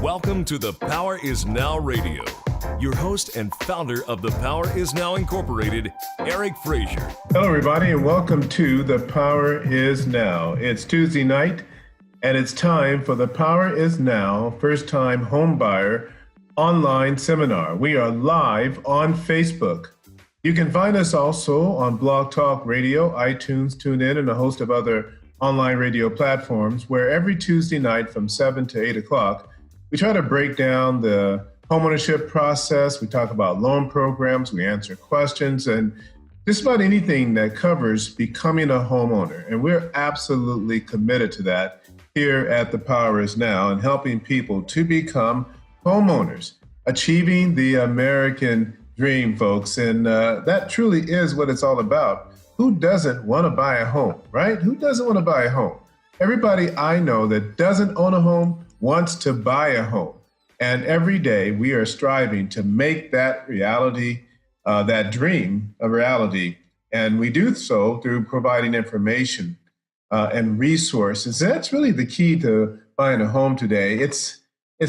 Welcome to the Power Is Now Radio. Your host and founder of the Power Is Now Incorporated, Eric Frazier. Hello, everybody, and welcome to the Power Is Now. It's Tuesday night, and it's time for the Power Is Now First-Time Homebuyer Online Seminar. We are live on Facebook. You can find us also on Blog Talk Radio, iTunes, TuneIn, and a host of other online radio platforms, where every Tuesday night from 7 to 8 o'clock, we try to break down the homeownership process. We talk about loan programs, we answer questions, and just about anything that covers becoming a homeowner. And we're absolutely committed to that here at The Power Is Now and helping people to become homeowners, achieving the American dream, folks. And that truly is what it's all about. Who doesn't want to buy a home, right? Who doesn't want to buy a home? Everybody I know that doesn't own a home wants to buy a home. And every day we are striving to make that reality, that dream a reality. And we do so through providing information and resources. That's really the key to buying a home today. It's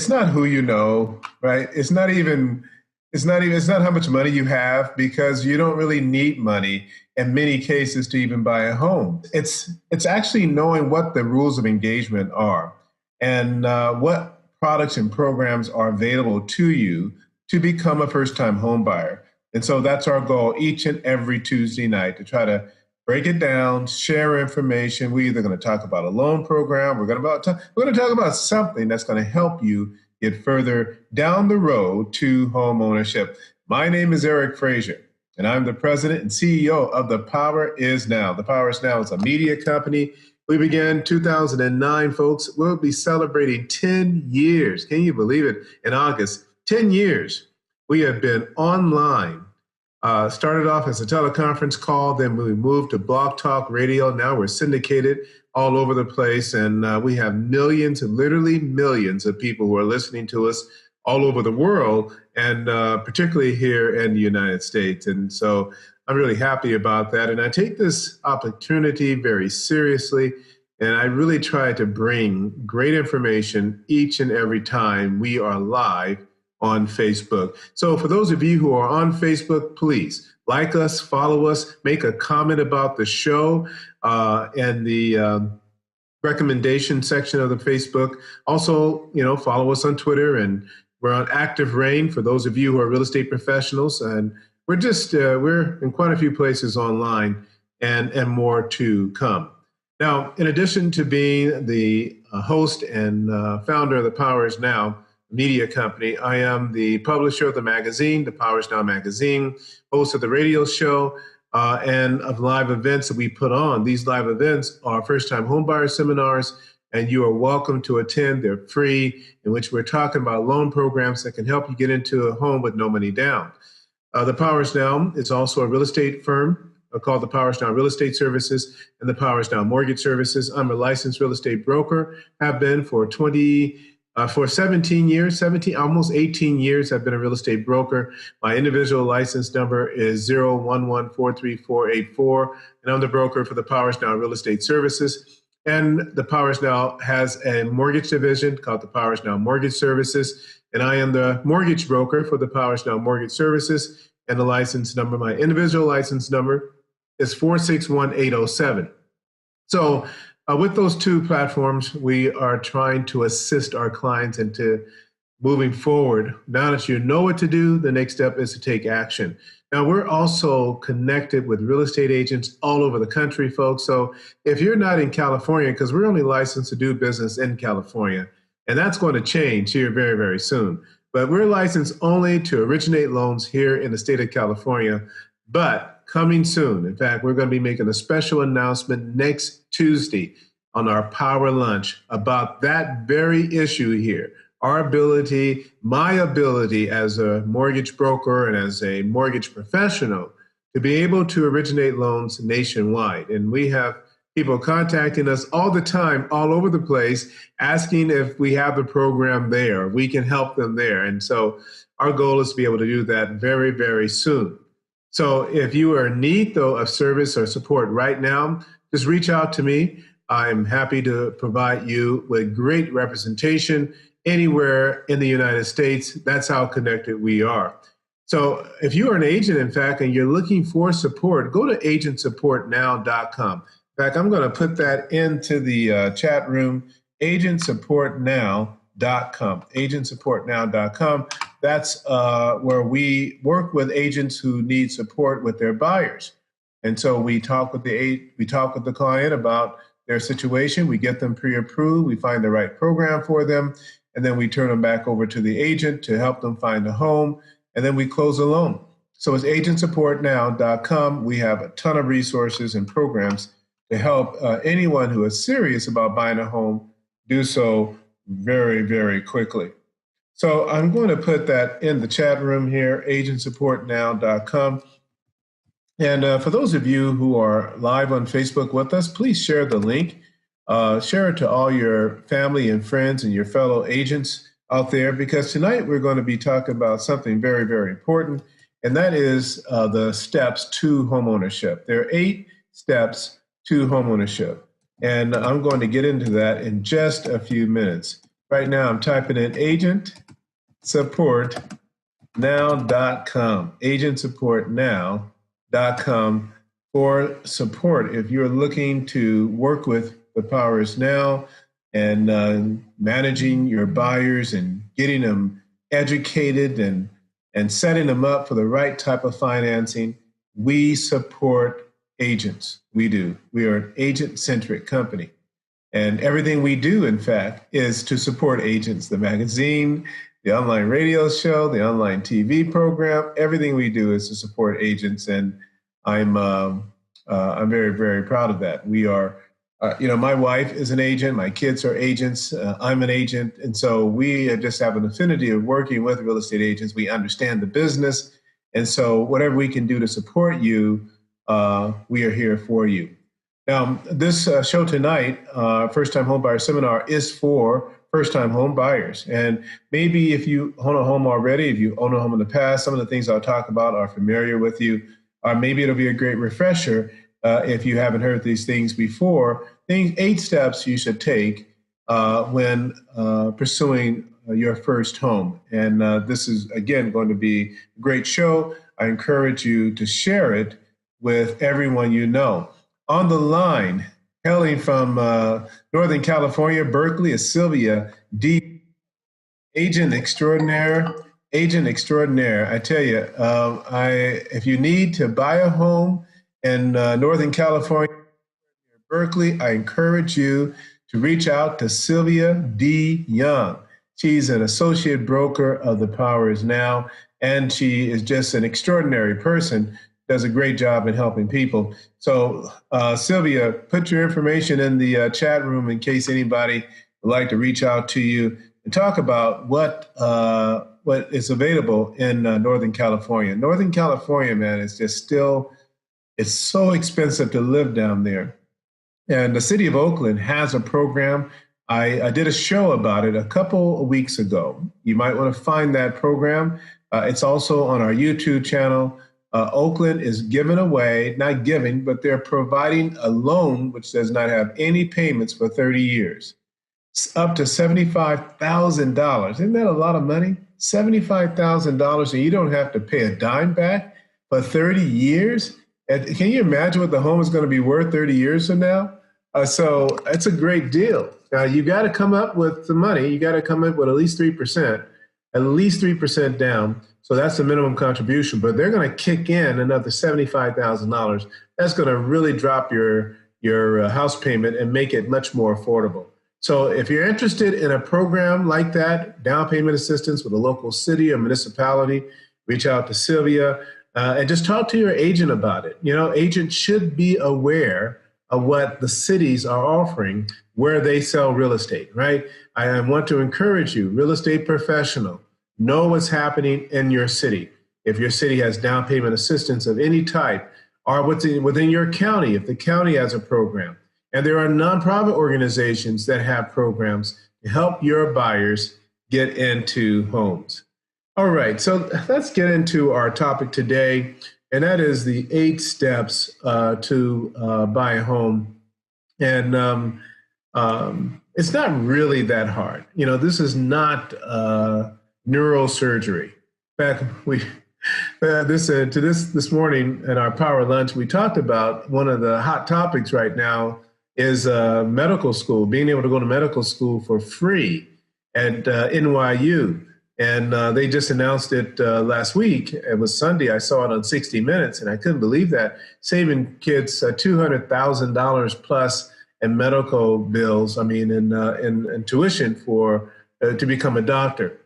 not who you know, right? It's not how much money you have, because you don't really need money in many cases to even buy a home. It's actually knowing what the rules of engagement are and what products and programs are available to you to become a first-time home buyer. And so that's our goal each and every Tuesday night, to try to break it down, share information. We're either going to talk about a loan program, we're going to talk about something that's going to help you get further down the road to home ownership. My name is Eric Frazier, and I'm the president and CEO of The Power Is Now. The Power Is Now is a media company. We began 2009, folks. We'll be celebrating 10 years. Can you believe it? In August, 10 years. We have been online. Started off as a teleconference call, then we moved to Blog Talk Radio. Now we're syndicated all over the place, and we have millions, literally millions of people who are listening to us all over the world, and particularly here in the United States. And so I'm really happy about that. And I take this opportunity very seriously, and I really try to bring great information each and every time we are live on Facebook. So for those of you who are on Facebook, please like us, follow us, make a comment about the show and the recommendation section of the Facebook. Also, follow us on Twitter, and we're on Active Rain for those of you who are real estate professionals. And we're in quite a few places online, and more to come. Now, in addition to being the host and founder of The Power Is Now media company, I am the publisher of the magazine, The Power Is Now magazine, host of the radio show, and of live events that we put on. These live events are first-time homebuyer seminars, and you are welcome to attend. They're free, in which we're talking about loan programs that can help you get into a home with no money down. The Power Is Now is also a real estate firm called The Power Is Now Real Estate Services and The Power Is Now Mortgage Services. I'm a licensed real estate broker, have been for 17 years, almost 18 years. I've been a real estate broker. My individual license number is 011434484, and I'm the broker for The Power Is Now Real Estate Services. And The Power Is Now has a mortgage division called The Power Is Now Mortgage Services, and I am the mortgage broker for The Power Is Now Mortgage Services. And the license number, my individual license number, is 461807. So with those two platforms, we are trying to assist our clients into moving forward. Now that you know what to do, the next step is to take action. Now, we're also connected with real estate agents all over the country, folks. So if you're not in California, because we're only licensed to do business in California, and that's going to change here very, very soon. But we're licensed only to originate loans here in the state of California, but coming soon. In fact, we're going to be making a special announcement next Tuesday on our Power Lunch about that very issue here. Our ability, my ability as a mortgage broker and as a mortgage professional to be able to originate loans nationwide. And we have people contacting us all the time, all over the place, asking if we have the program there, we can help them there. And so our goal is to be able to do that very, very soon. So if you are in need, though, of service or support right now, just reach out to me. I'm happy to provide you with great representation anywhere in the United States. That's how connected we are. So if you are an agent, in fact, and you're looking for support, go to agentsupportnow.com. In fact, I'm going to put that into the chat room, agentsupportnow.com, agentsupportnow.com. That's where we work with agents who need support with their buyers. And so we talk with the client about their situation. We get them pre-approved. We find the right program for them. And then we turn them back over to the agent to help them find a home. And then we close the loan. So it's agentsupportnow.com. We have a ton of resources and programs to help anyone who is serious about buying a home do so very, very quickly. So I'm going to put that in the chat room here, agentsupportnow.com. And for those of you who are live on Facebook with us, please share the link. Share it to all your family and friends and your fellow agents out there, because tonight we're going to be talking about something very, very important, and that is the steps to homeownership. There are 8 steps to homeownership, and I'm going to get into that in just a few minutes. Right now, I'm typing in agentsupportnow.com, agentsupportnow.com for support if you're looking to work with the Power Is Now and managing your buyers and getting them educated and setting them up for the right type of financing. We support agents. We do. We are an agent-centric company. And everything we do, in fact, is to support agents. The magazine, the online radio show, the online TV program, everything we do is to support agents. And I'm very, very proud of that. We are, my wife is an agent. My kids are agents. I'm an agent. And so we just have an affinity of working with real estate agents. We understand the business. And so whatever we can do to support you, we are here for you. Now, this show tonight, First Time Home Buyer Seminar, is for first-time home buyers. And maybe if you own a home already, if you own a home in the past, some of the things I'll talk about are familiar with you. Or maybe it'll be a great refresher if you haven't heard these things before. 8 steps you should take when pursuing your first home. And this is, again, going to be a great show. I encourage you to share it with everyone you know. On the line, hailing from Northern California, Berkeley, is Sylvia D. Agent extraordinaire. Agent extraordinaire. I tell you, if you need to buy a home in Northern California, Berkeley, I encourage you to reach out to Sylvia D. Young. She's an associate broker of The Power Is Now, and she is just an extraordinary person. Does a great job in helping people. So, Sylvia, put your information in the chat room in case anybody would like to reach out to you and talk about what is available in Northern California. Northern California, man, is just still, it's so expensive to live down there. And the city of Oakland has a program. I did a show about it a couple of weeks ago. You might want to find that program. It's also on our YouTube channel. Oakland is giving away, not giving, but they're providing a loan which does not have any payments for 30 years. It's up to $75,000. Isn't that a lot of money? $75,000, and you don't have to pay a dime back for 30 years? And can you imagine what the home is going to be worth 30 years from now? So it's a great deal. Now, you got to come up with the money. You got to come up with at least 3% down. So that's the minimum contribution, but they're going to kick in another $75,000. That's going to really drop your house payment and make it much more affordable. So if you're interested in a program like that, down payment assistance with a local city or municipality, reach out to Sylvia and just talk to your agent about it. You know, agents should be aware of what the cities are offering where they sell real estate, right? I want to encourage you, real estate professional, know what's happening in your city. If your city has down payment assistance of any type, or within your county, if the county has a program. And there are nonprofit organizations that have programs to help your buyers get into homes. All right, so let's get into our topic today, and that is the 8 steps to buy a home. And It's not really that hard. This is not neurosurgery. In fact, we this morning in our power lunch, we talked about one of the hot topics right now is medical school, being able to go to medical school for free at NYU. And they just announced it last week. It was Sunday. I saw it on 60 Minutes, and I couldn't believe that, saving kids $200,000 plus in medical bills. I mean, in tuition for to become a doctor.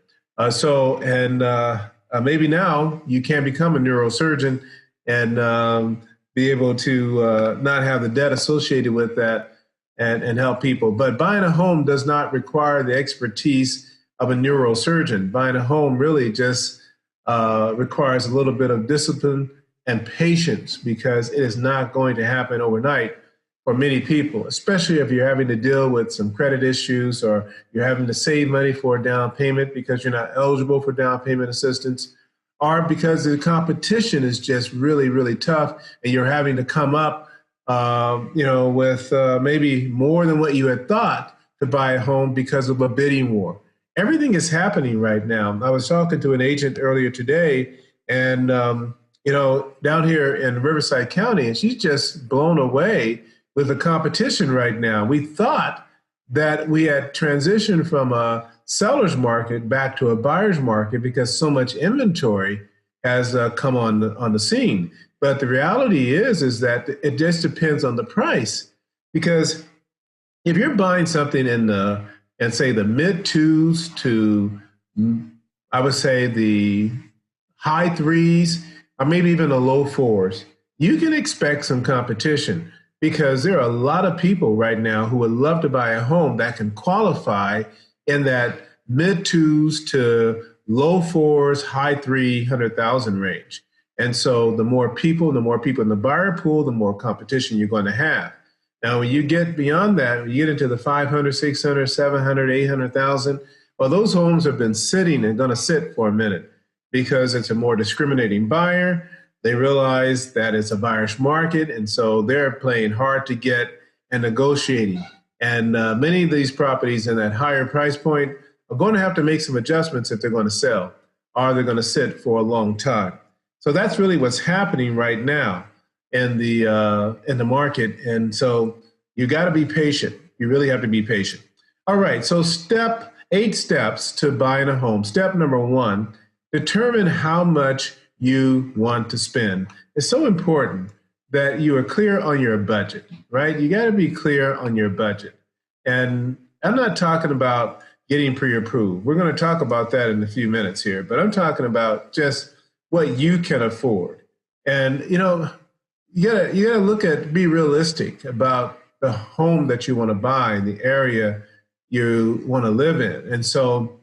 Maybe now you can become a neurosurgeon and be able to not have the debt associated with that and help people. But buying a home does not require the expertise of a neurosurgeon. Buying a home really just requires a little bit of discipline and patience, because it is not going to happen overnight for many people, especially if you're having to deal with some credit issues or you're having to save money for a down payment because you're not eligible for down payment assistance, or because the competition is just really, really tough and you're having to come up with maybe more than what you had thought to buy a home because of a bidding war. Everything is happening right now. I was talking to an agent earlier today, and down here in Riverside County, and she's just blown away with the competition right now. We thought that we had transitioned from a seller's market back to a buyer's market because so much inventory has come on the scene. But the reality is that it just depends on the price, because if you're buying something in say the mid twos to, I would say, the high threes, or maybe even the low fours, you can expect some competition, because there are a lot of people right now who would love to buy a home that can qualify in that mid twos to low fours, high 300,000 range. And so the more people in the buyer pool, the more competition you're going to have. Now, when you get beyond that, when you get into the 500, 600, 700, 800,000, well, those homes have been sitting and going to sit for a minute, because it's a more discriminating buyer. They realize that it's a buyer's market, and so they're playing hard to get and negotiating. And many of these properties in that higher price point are going to have to make some adjustments if they're going to sell, or they're going to sit for a long time. So that's really what's happening right now in the market. And so you got to be patient. You really have to be patient. All right. So 8 steps to buying a home. Step number 1, determine how much you want to spend. It's so important that you are clear on your budget, right? You got to be clear on your budget. And I'm not talking about getting pre-approved. We're going to talk about that in a few minutes here, but I'm talking about just what you can afford. And, you gotta be realistic about the home that you want to buy, the area you want to live in. And so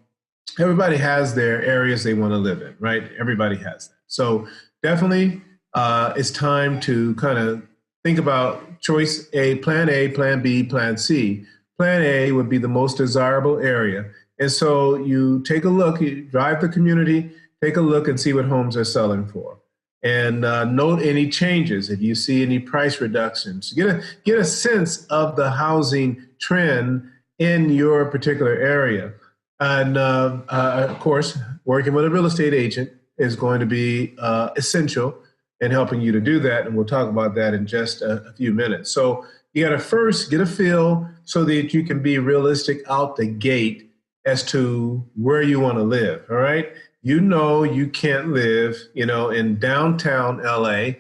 everybody has their areas they want to live in, right? Everybody has that. So definitely it's time to kind of think about choice A, plan B, plan C. Plan A would be the most desirable area. And so you take a look, you drive the community, take a look and see what homes are selling for. And note any changes if you see any price reductions. Get a sense of the housing trend in your particular area. And of course, working with a real estate agent is going to be essential in helping you to do that. And we'll talk about that in just a few minutes. So you got to first get a feel so that you can be realistic out the gate as to where you want to live. All right. You can't live, in downtown LA,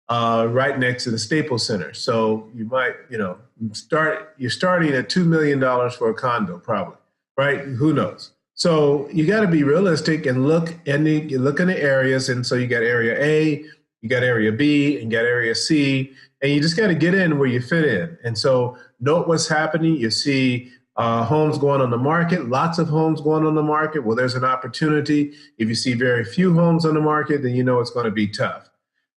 right next to the Staples Center. So you might, you're starting at $2 million for a condo, probably, right? Who knows? So you got to be realistic and look in the areas. And so you got area A, you got area B, and you got area C, and you just got to get in where you fit in. And so note what's happening. You see homes going on the market, lots of homes going on the market. Well, there's an opportunity. If you see very few homes on the market, then you know it's going to be tough.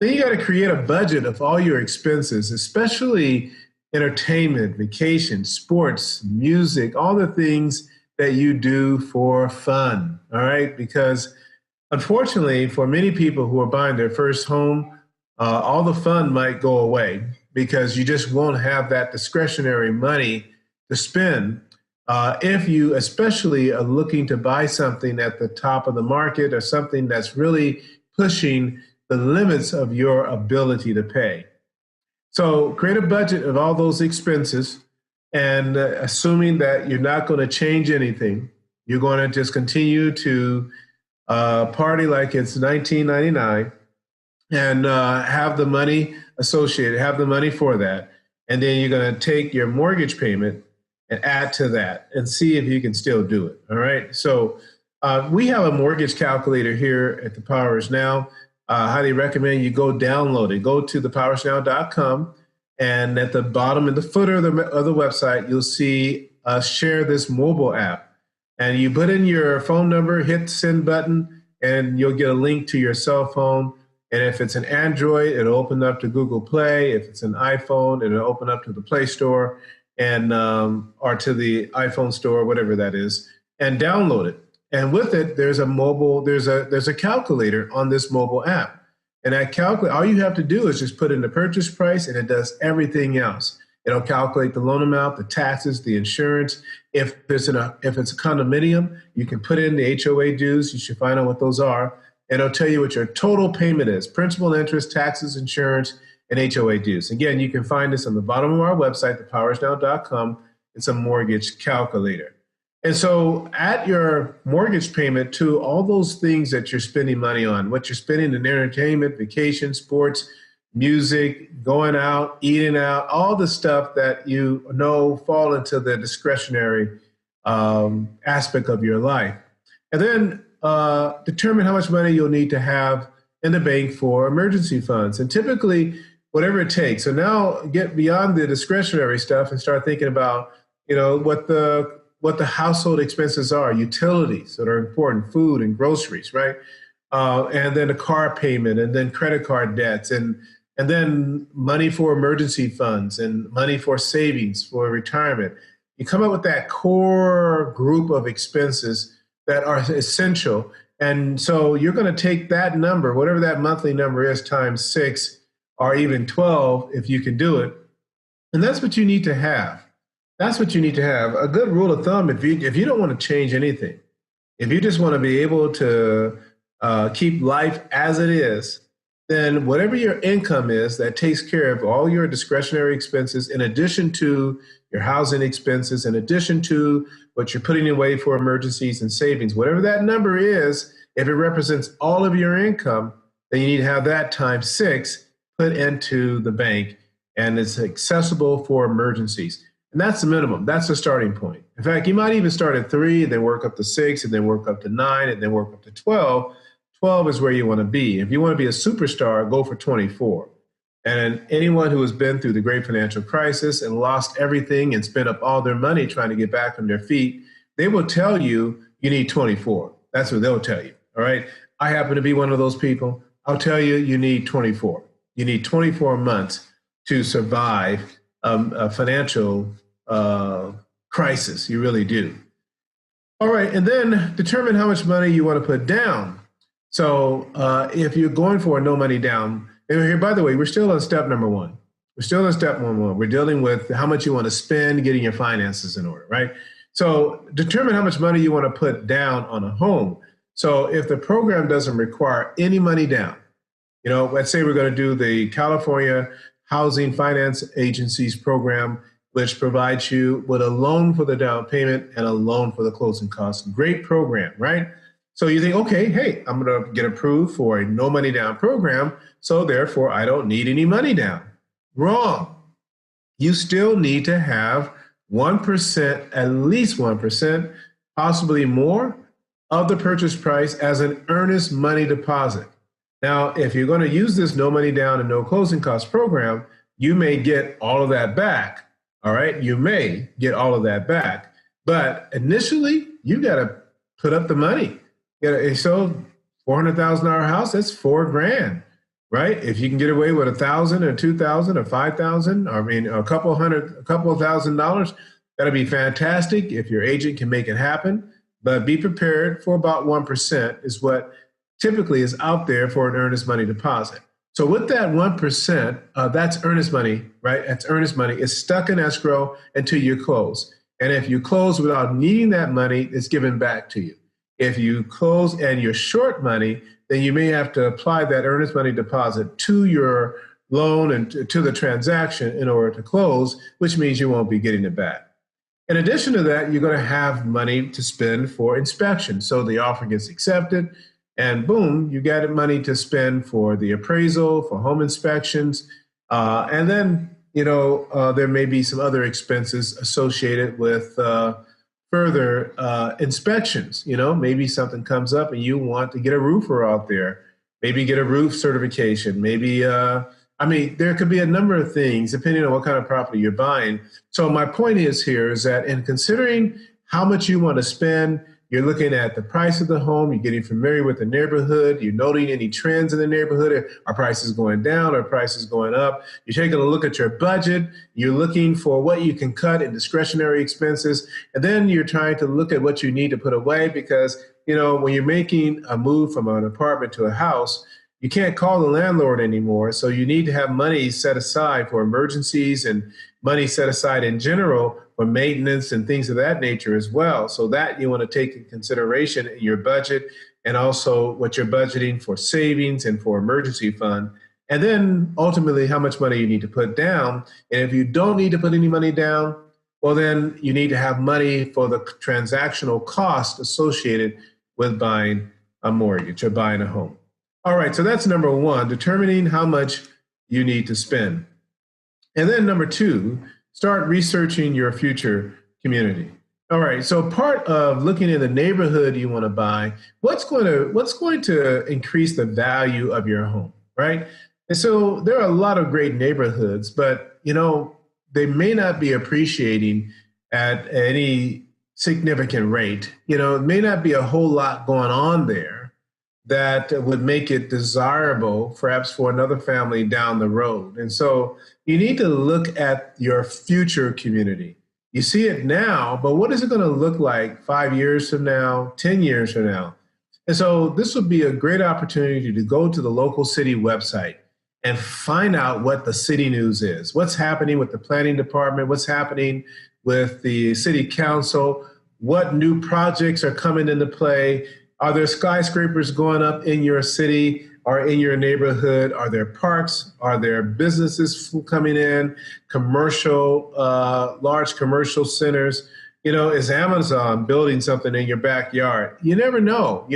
Then you got to create a budget of all your expenses, especially entertainment, vacation, sports, music, all the things that you do for fun, all right? Because unfortunately, for many people who are buying their first home, all the fun might go away because you just won't have that discretionary money to spend if you especially are looking to buy something at the top of the market or something that's really pushing the limits of your ability to pay. So create a budget of all those expenses, and assuming that you're not going to change anything, you're going to just continue to party like it's 1999 and have the money associated, have the money for that. And then you're going to take your mortgage payment and add to that and see if you can still do it. All right. So we have a mortgage calculator here at the Powers Now. Highly recommend you go download it. Go to thepowersnow.com, and at the bottom in the footer of the website, you'll see share this mobile app. And you put in your phone number, hit the send button, and you'll get a link to your cell phone. And if it's an Android, it'll open up to Google Play. If it's an iPhone, it'll open up to the Play Store and or to the iPhone store, whatever that is, and download it. And with it, there's a calculator on this mobile app. And that calculator, all you have to do is just put in the purchase price, and it does everything else. It'll calculate the loan amount, the taxes, the insurance. If it's a condominium, you can put in the HOA dues. You should find out what those are. And it'll tell you what your total payment is: principal, interest, taxes, insurance, and HOA dues. Again, you can find this on the bottom of our website, thepowersnow.com. It's a mortgage calculator. And so add your mortgage payment to all those things that you're spending money on, what you're spending in entertainment, vacation, sports, music, going out, eating out, all the stuff that you know fall into the discretionary aspect of your life. And then determine how much money you'll need to have in the bank for emergency funds. And typically, whatever it takes. So now get beyond the discretionary stuff and start thinking about, what the household expenses are, utilities that are important, food and groceries, right? And then a car payment, and then credit card debts, and then money for emergency funds and money for savings for retirement. You come up with that core group of expenses that are essential. And so you're going to take that number, whatever that monthly number is, times 6 or even 12, if you can do it. And that's what you need to have. That's what you need to have. A good rule of thumb, if you don't want to change anything, if you just want to be able to keep life as it is, then whatever your income is, that takes care of all your discretionary expenses, in addition to your housing expenses, in addition to what you're putting away for emergencies and savings. Whatever that number is, if it represents all of your income, then you need to have that times 6 put into the bank, and it's accessible for emergencies. And that's the minimum. That's the starting point. In fact, you might even start at 3, and then work up to 6, and then work up to 9, and then work up to 12. 12 is where you want to be. If you want to be a superstar, go for 24. And anyone who has been through the great financial crisis and lost everything and spent up all their money trying to get back on their feet, they will tell you you need 24. That's what they'll tell you. All right. I happen to be one of those people. I'll tell you, you need 24. You need 24 months to survive a financial crisis. You really do. All right. And then determine how much money you want to put down. So if you're going for a no money down, and here, by the way, we're still on step number 1. We're still on step 1. We're dealing with how much you want to spend, getting your finances in order, right? So determine how much money you want to put down on a home. So if the program doesn't require any money down, let's say we're going to do the California Housing Finance Agency's program, which provides you with a loan for the down payment and a loan for the closing costs. Great program, right? So you think, okay, hey, I'm going to get approved for a no money down program, so therefore I don't need any money down. Wrong. You still need to have 1%, at least 1%, possibly more, of the purchase price as an earnest money deposit. Now, if you're going to use this no money down and no closing costs program, you may get all of that back. All right, you may get all of that back. But initially, you got to put up the money. So $400,000 house, that's $4,000, right? If you can get away with $1,000 or $2,000 or $5,000, a couple of $1,000s, that'll be fantastic if your agent can make it happen. But be prepared for about 1% is what typically is out there for an earnest money deposit. So with that 1%, that's earnest money, right? That's earnest money. It's stuck in escrow until you close. And if you close without needing that money, it's given back to you. If you close and you're short money, then you may have to apply that earnest money deposit to your loan and to the transaction in order to close, which means you won't be getting it back. In addition to that, you're going to have money to spend for inspection. So the offer gets accepted, and boom, you got money to spend for the appraisal, for home inspections, and then there may be some other expenses associated with further inspections. Maybe something comes up and you want to get a roofer out there, maybe get a roof certification, maybe there could be a number of things depending on what kind of property you're buying. So my point is that in considering how much you want to spend, you're looking at the price of the home, you're getting familiar with the neighborhood, you're noting any trends in the neighborhood. Are prices going down? Are prices going up? You're taking a look at your budget. You're looking for what you can cut in discretionary expenses. And then you're trying to look at what you need to put away because, when you're making a move from an apartment to a house, you can't call the landlord anymore. So you need to have money set aside for emergencies and money set aside in general for maintenance and things of that nature as well. So that you want to take into consideration in your budget and also what you're budgeting for savings and for emergency fund. And then ultimately how much money you need to put down. And if you don't need to put any money down, well, then you need to have money for the transactional cost associated with buying a mortgage or buying a home. All right, so that's number one, determining how much you need to spend. And then number two, start researching your future community. All right, so part of looking in the neighborhood you want to buy, what's going to increase the value of your home, right? And so there are a lot of great neighborhoods, but they may not be appreciating at any significant rate. It may not be a whole lot going on there that would make it desirable, perhaps for another family down the road. And so you need to look at your future community. You see it now, but what is it going to look like 5 years from now, 10 years from now? And so this would be a great opportunity to go to the local city website and find out what the city news is, what's happening with the planning department, what's happening with the city council, what new projects are coming into play. Are there skyscrapers going up in your city or in your neighborhood? Are there parks? Are there businesses coming in? Large commercial centers? Is Amazon building something in your backyard? You never know.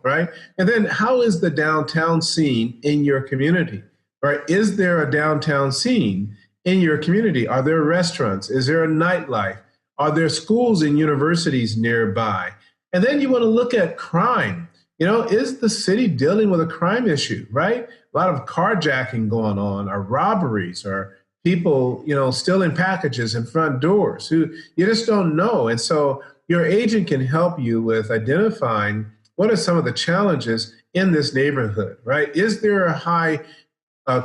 Right? And then how is the downtown scene in your community? Right? Is there a downtown scene in your community? Are there restaurants? Is there a nightlife? Are there schools and universities nearby? And then you want to look at crime. Is the city dealing with a crime issue, right? A lot of carjacking going on, or robberies, or people, stealing packages in front doors who you just don't know. And so your agent can help you with identifying what are some of the challenges in this neighborhood, right? Is there a high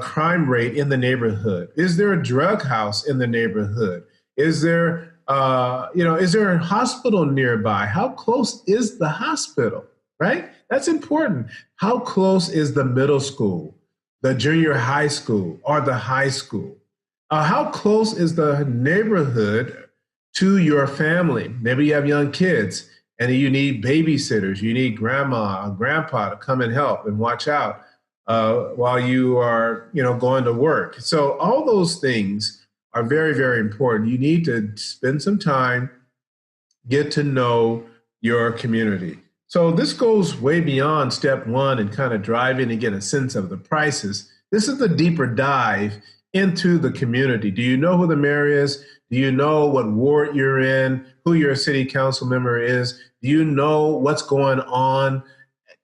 crime rate in the neighborhood? Is there a drug house in the neighborhood? Is there is there a hospital nearby? How close is the hospital, right? That's important. How close is the middle school, the junior high school, or the high school? How close is the neighborhood to your family? Maybe you have young kids and you need babysitters. You need grandma or grandpa to come and help and watch out while you are, going to work. So all those things are very, very important. You need to spend some time, get to know your community. So this goes way beyond step one and kind of drive in and get a sense of the prices. This is the deeper dive into the community. Do you know who the mayor is? Do you know what ward you're in? Who your city council member is? Do you know what's going on?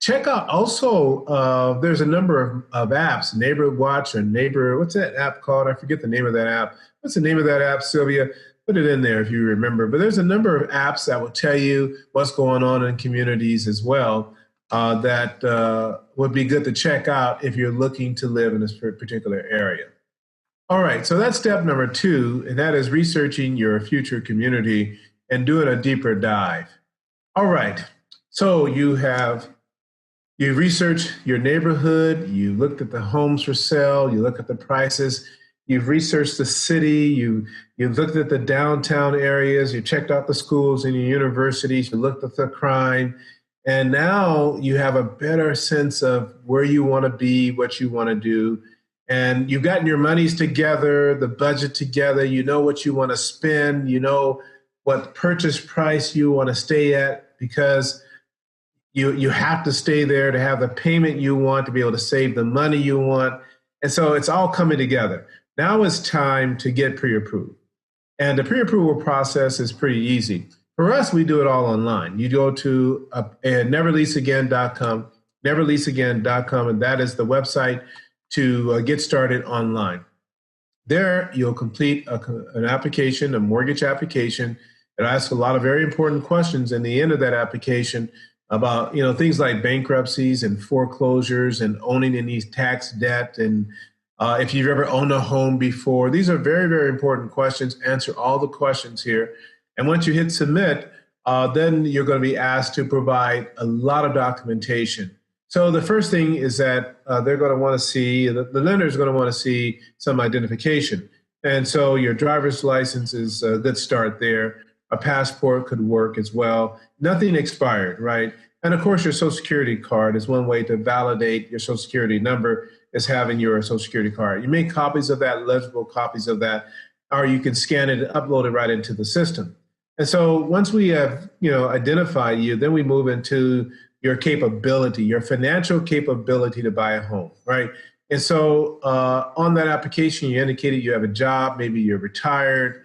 Check out also, there's a number of apps, Neighbor Watch or Neighbor, what's that app called? I forget the name of that app. What's the name of that app, Sylvia? Put it in there if you remember. But there's a number of apps that will tell you what's going on in communities as well that would be good to check out if you're looking to live in this particular area. All right, so that's step number two, and that is researching your future community and doing a deeper dive. All right, so you have You researched your neighborhood, you looked at the homes for sale, you look at the prices, you've researched the city, you've looked at the downtown areas, you checked out the schools and your universities, you looked at the crime, and now you have a better sense of where you want to be, what you want to do. And you've gotten your monies together, the budget together, you know what you want to spend, you know what purchase price you want to stay at, because you have to stay there to have the payment you want, to be able to save the money you want. And so it's all coming together. Now it's time to get pre-approved. And the pre-approval process is pretty easy. For us, we do it all online. You go to neverleaseagain.com, neverleaseagain.com, and that is the website to get started online. There, you'll complete an application, a mortgage application. It asks a lot of very important questions in the end of that application about things like bankruptcies and foreclosures and owning any tax debt, and if you've ever owned a home before. These are very, very important questions. Answer all the questions here. And once you hit submit, then you're going to be asked to provide a lot of documentation. So the first thing is that they're going to want to see, the lender is going to want to see some identification. And so your driver's license is a good start there. A passport could work as well. Nothing expired, right? And of course, your Social Security card is one way to validate your Social Security number, is having your Social Security card. You make copies of that, legible copies of that, or you can scan it and upload it right into the system. And so once we have, identified you, then we move into your capability, your financial capability to buy a home, right? And so on that application, you indicated you have a job, maybe you're retired,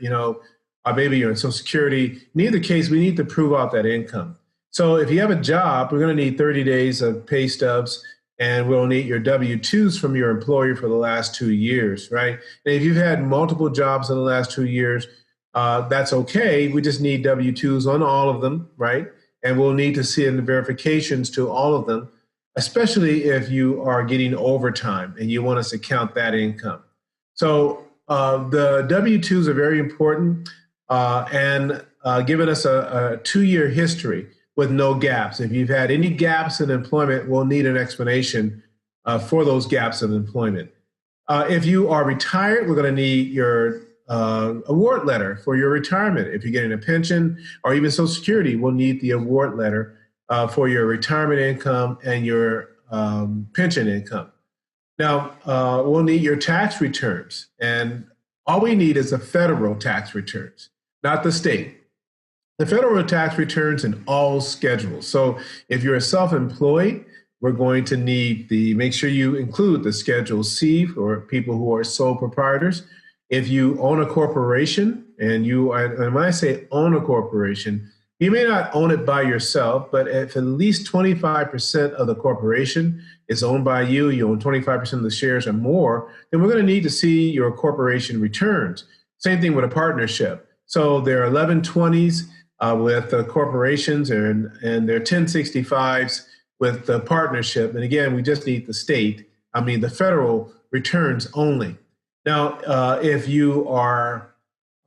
or maybe you're in Social Security. In either case, we need to prove out that income. So if you have a job, we're going to need 30 days of pay stubs, and we'll need your W-2s from your employer for the last 2 years, right? And if you've had multiple jobs in the last 2 years, that's okay. We just need W-2s on all of them, right? And we'll need to see the verifications to all of them, especially if you are getting overtime and you want us to count that income. So the W-2s are very important. And given us a 2-year history with no gaps. If you've had any gaps in employment, we'll need an explanation for those gaps of employment. If you are retired, we're going to need your award letter for your retirement. If you're getting a pension or even Social Security, we'll need the award letter for your retirement income and your pension income. Now, we'll need your tax returns, and all we need is the federal tax returns, not the state. The federal tax returns in all schedules. So if you're a self-employed, we're going to need make sure you include the Schedule C for people who are sole proprietors. If you own a corporation, and when I say own a corporation, you may not own it by yourself, but if at least 25% of the corporation is owned by you, you own 25% of the shares or more, then we're going to need to see your corporation returns. Same thing with a partnership. So there are 1120s with corporations and there are 1065s with the partnership. And again, we just need the federal returns only. Now, if you are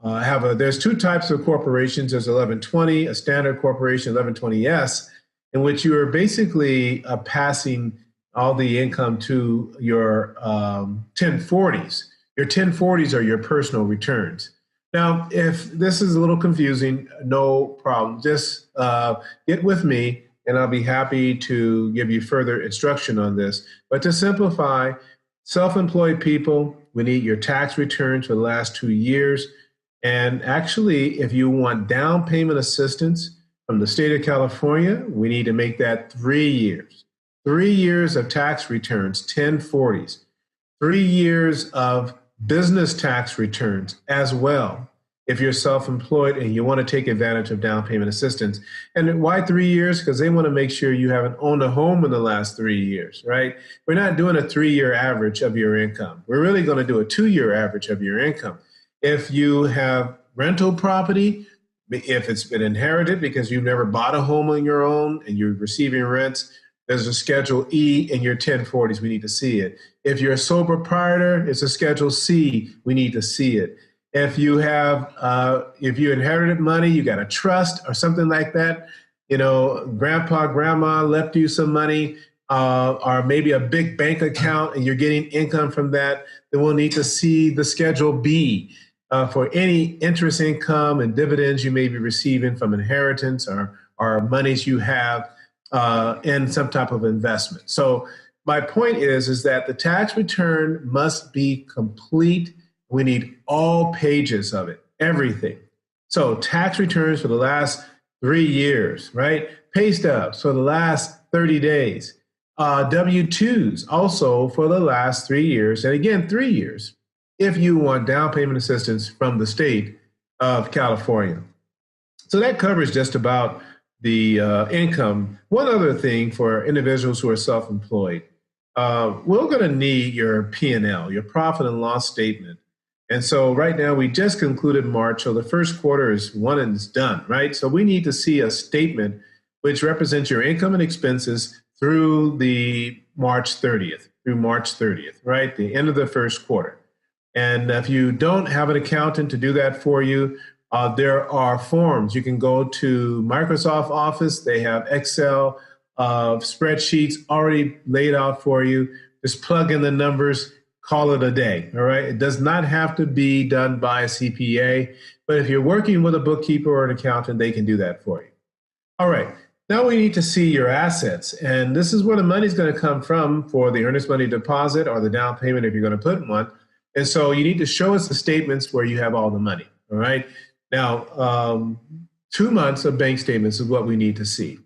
there's 2 types of corporations. There's 1120, a standard corporation, 1120S, in which you are basically passing all the income to your 1040s. Your 1040s are your personal returns. Now, if this is a little confusing, no problem. Just get with me, and I'll be happy to give you further instruction on this. But to simplify, self-employed people, we need your tax returns for the last 2 years. And actually, if you want down payment assistance from the state of California, we need to make that 3 years. 3 years of tax returns, 1040s. 3 years of business tax returns as well, if you're self-employed and you want to take advantage of down payment assistance. And why 3 years? Because they want to make sure you haven't owned a home in the last 3 years, right? We're not doing a 3-year average of your income. We're really going to do a 2-year average of your income. If you have rental property, if it's been inherited because you've never bought a home on your own and you're receiving rents, there's a Schedule E in your 1040s. We need to see it. If you're a sole proprietor, it's a Schedule C. We need to see it. If you have, if you inherited money, you got a trust or something like that, grandpa, grandma left you some money, or maybe a big bank account and you're getting income from that, then we'll need to see the Schedule B for any interest income and dividends you may be receiving from inheritance or monies you have in some type of investment. So my point is that the tax return must be complete. We need all pages of it, everything. So tax returns for the last 3 years, right? Pay stubs for the last 30 days. W-2s also for the last 3 years. And again, 3 years if you want down payment assistance from the state of California. So that covers just about the income. One other thing for individuals who are self-employed, we're going to need your P&L, your profit and loss statement. And so right now we just concluded March, so the first quarter is one and it's done, right? So we need to see a statement which represents your income and expenses through the March 30th, right? The end of the first quarter. And if you don't have an accountant to do that for you, there are forms. You can go to Microsoft Office. They have Excel spreadsheets already laid out for you. Just plug in the numbers, call it a day, all right? It does not have to be done by a CPA, but if you're working with a bookkeeper or an accountant, they can do that for you. All right, now we need to see your assets, and this is where the money's going to come from for the earnest money deposit or the down payment if you're going to put one. And so you need to show us the statements where you have all the money, all right? Now, 2 months of bank statements is what we need to see.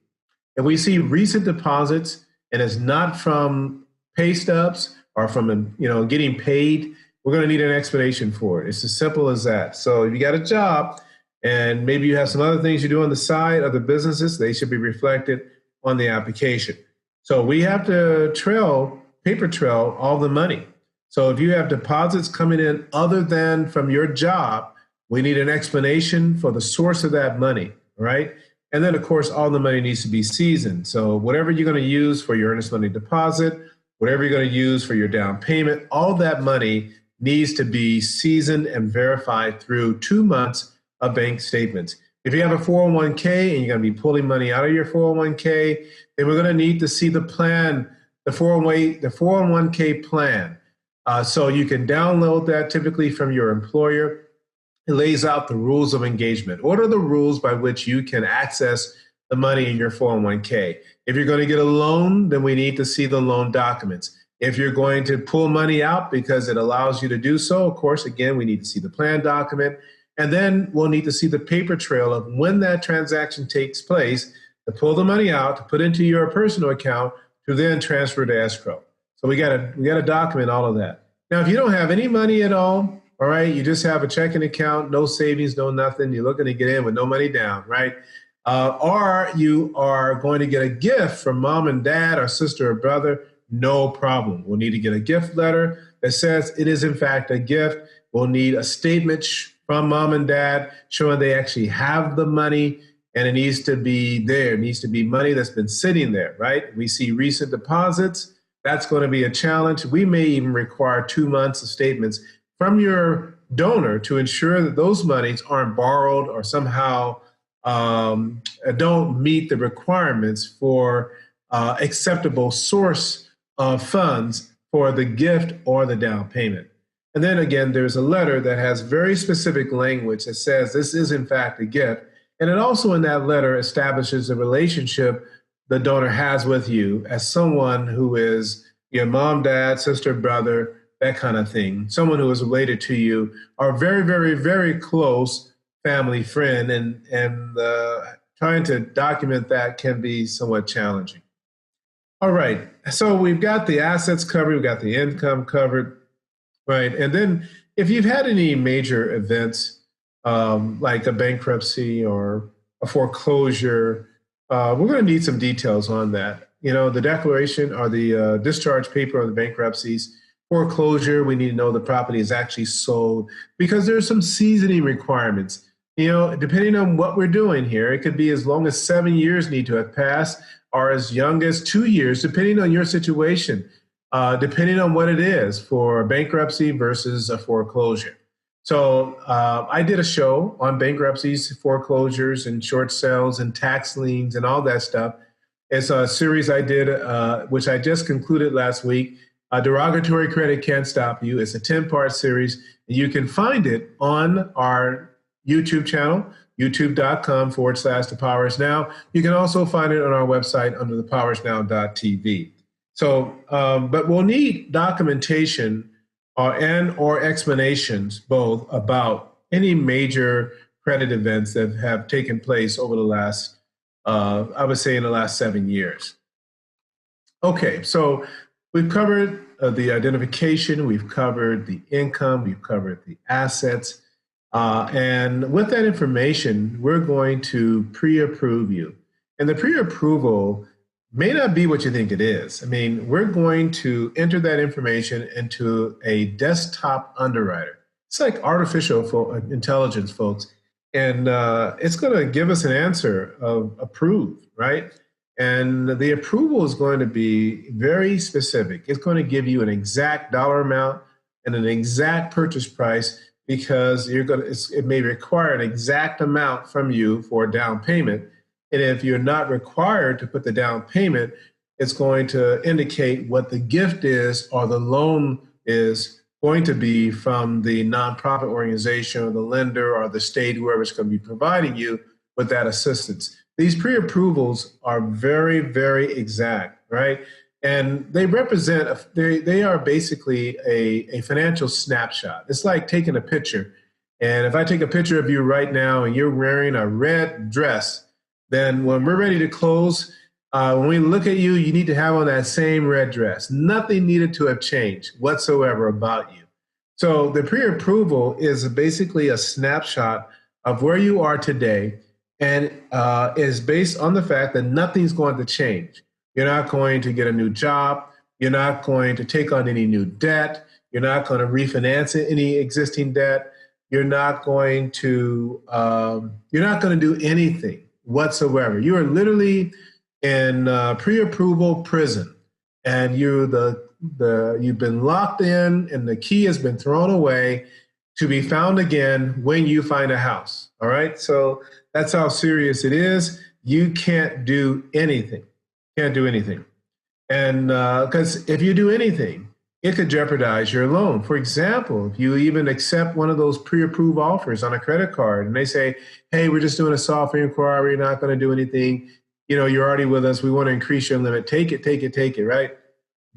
If we see recent deposits and it's not from pay stubs or from getting paid, we're going to need an explanation for it. It's as simple as that. So if you got a job and maybe you have some other things you do on the side, other businesses, they should be reflected on the application. So we have to paper trail all the money. So if you have deposits coming in other than from your job, we need an explanation for the source of that money, right? And then, of course, all the money needs to be seasoned. So whatever you're going to use for your earnest money deposit, whatever you're going to use for your down payment, all that money needs to be seasoned and verified through 2 months of bank statements. If you have a 401k and you're going to be pulling money out of your 401k, then we're going to need to see the plan, the 401k plan. So you can download that typically from your employer. It lays out the rules of engagement. What are the rules by which you can access the money in your 401k? If you're going to get a loan, then we need to see the loan documents. If you're going to pull money out because it allows you to do so, of course, again, we need to see the plan document. And then we'll need to see the paper trail of when that transaction takes place to pull the money out, to put into your personal account, to then transfer to escrow. So we got to document all of that. Now, if you don't have any money at all right, you just have a checking account, no savings, no nothing, you're looking to get in with no money down, right? Or you are going to get a gift from mom and dad or sister or brother, no problem. We'll need to get a gift letter that says it is in fact a gift. We'll need a statement from mom and dad showing they actually have the money, and it needs to be there. It needs to be money that's been sitting there, right? We see recent deposits. That's going to be a challenge. We may even require 2 months of statements from your donor to ensure that those monies aren't borrowed or somehow don't meet the requirements for acceptable source of funds for the gift or the down payment. And then again, there's a letter that has very specific language that says this is in fact a gift. And it also in that letter establishes a relationship the donor has with you as someone who is your mom, dad, sister, brother, that kind of thing, someone who is related to you, or very, very, very close family friend, and trying to document that can be somewhat challenging. All right, so we've got the assets covered, we've got the income covered, right? And then if you've had any major events like a bankruptcy or a foreclosure, we're going to need some details on that. The declaration or the discharge paper on the bankruptcies. Foreclosure, we need to know the property is actually sold because there's some seasoning requirements. Depending on what we're doing here, it could be as long as 7 years need to have passed or as young as 2 years, depending on your situation, depending on what it is for bankruptcy versus a foreclosure. So I did a show on bankruptcies, foreclosures, and short sales and tax liens and all that stuff. It's a series I did, which I just concluded last week. Derogatory Credit Can't Stop You. It's a 10-part series. You can find it on our YouTube channel, youtube.com/The Power Is Now. You can also find it on our website under thepowerisnow.tv. So, but we'll need documentation or explanations both about any major credit events that have taken place over the last, I would say in the last 7 years. Okay, so we've covered the identification, we've covered the income, we've covered the assets. And with that information, we're going to pre-approve you. And the pre-approval may not be what you think it is. I mean, we're going to enter that information into a desktop underwriter. It's like artificial intelligence, folks. And it's going to give us an answer of approved, right? And the approval is going to be very specific. It's going to give you an exact dollar amount and an exact purchase price, because it may require an exact amount from you for a down payment. And if you're not required to put the down payment, it's going to indicate what the gift is or the loan is going to be from the nonprofit organization or the lender or the state, whoever's going to be providing you with that assistance. These pre-approvals are very, very exact, right? And they represent, they are basically a financial snapshot. It's like taking a picture. And if I take a picture of you right now and you're wearing a red dress, then when we're ready to close, when we look at you, you need to have on that same red dress. Nothing needed to have changed whatsoever about you. So the pre-approval is basically a snapshot of where you are today, and is based on the fact that nothing's going to change. You're not going to get a new job. You're not going to take on any new debt. You're not going to refinance any existing debt. You're not going to do anything whatsoever. You are literally in pre-approval prison, and you've been locked in, and the key has been thrown away to be found again when you find a house. All right, so that's how serious it is. You can't do anything. Can't do anything. And because if you do anything, it could jeopardize your loan. For example, if you even accept one of those pre-approved offers on a credit card and they say, hey, we're just doing a soft inquiry, we're not going to do anything. You know, you're already with us. We want to increase your limit. Take it, right?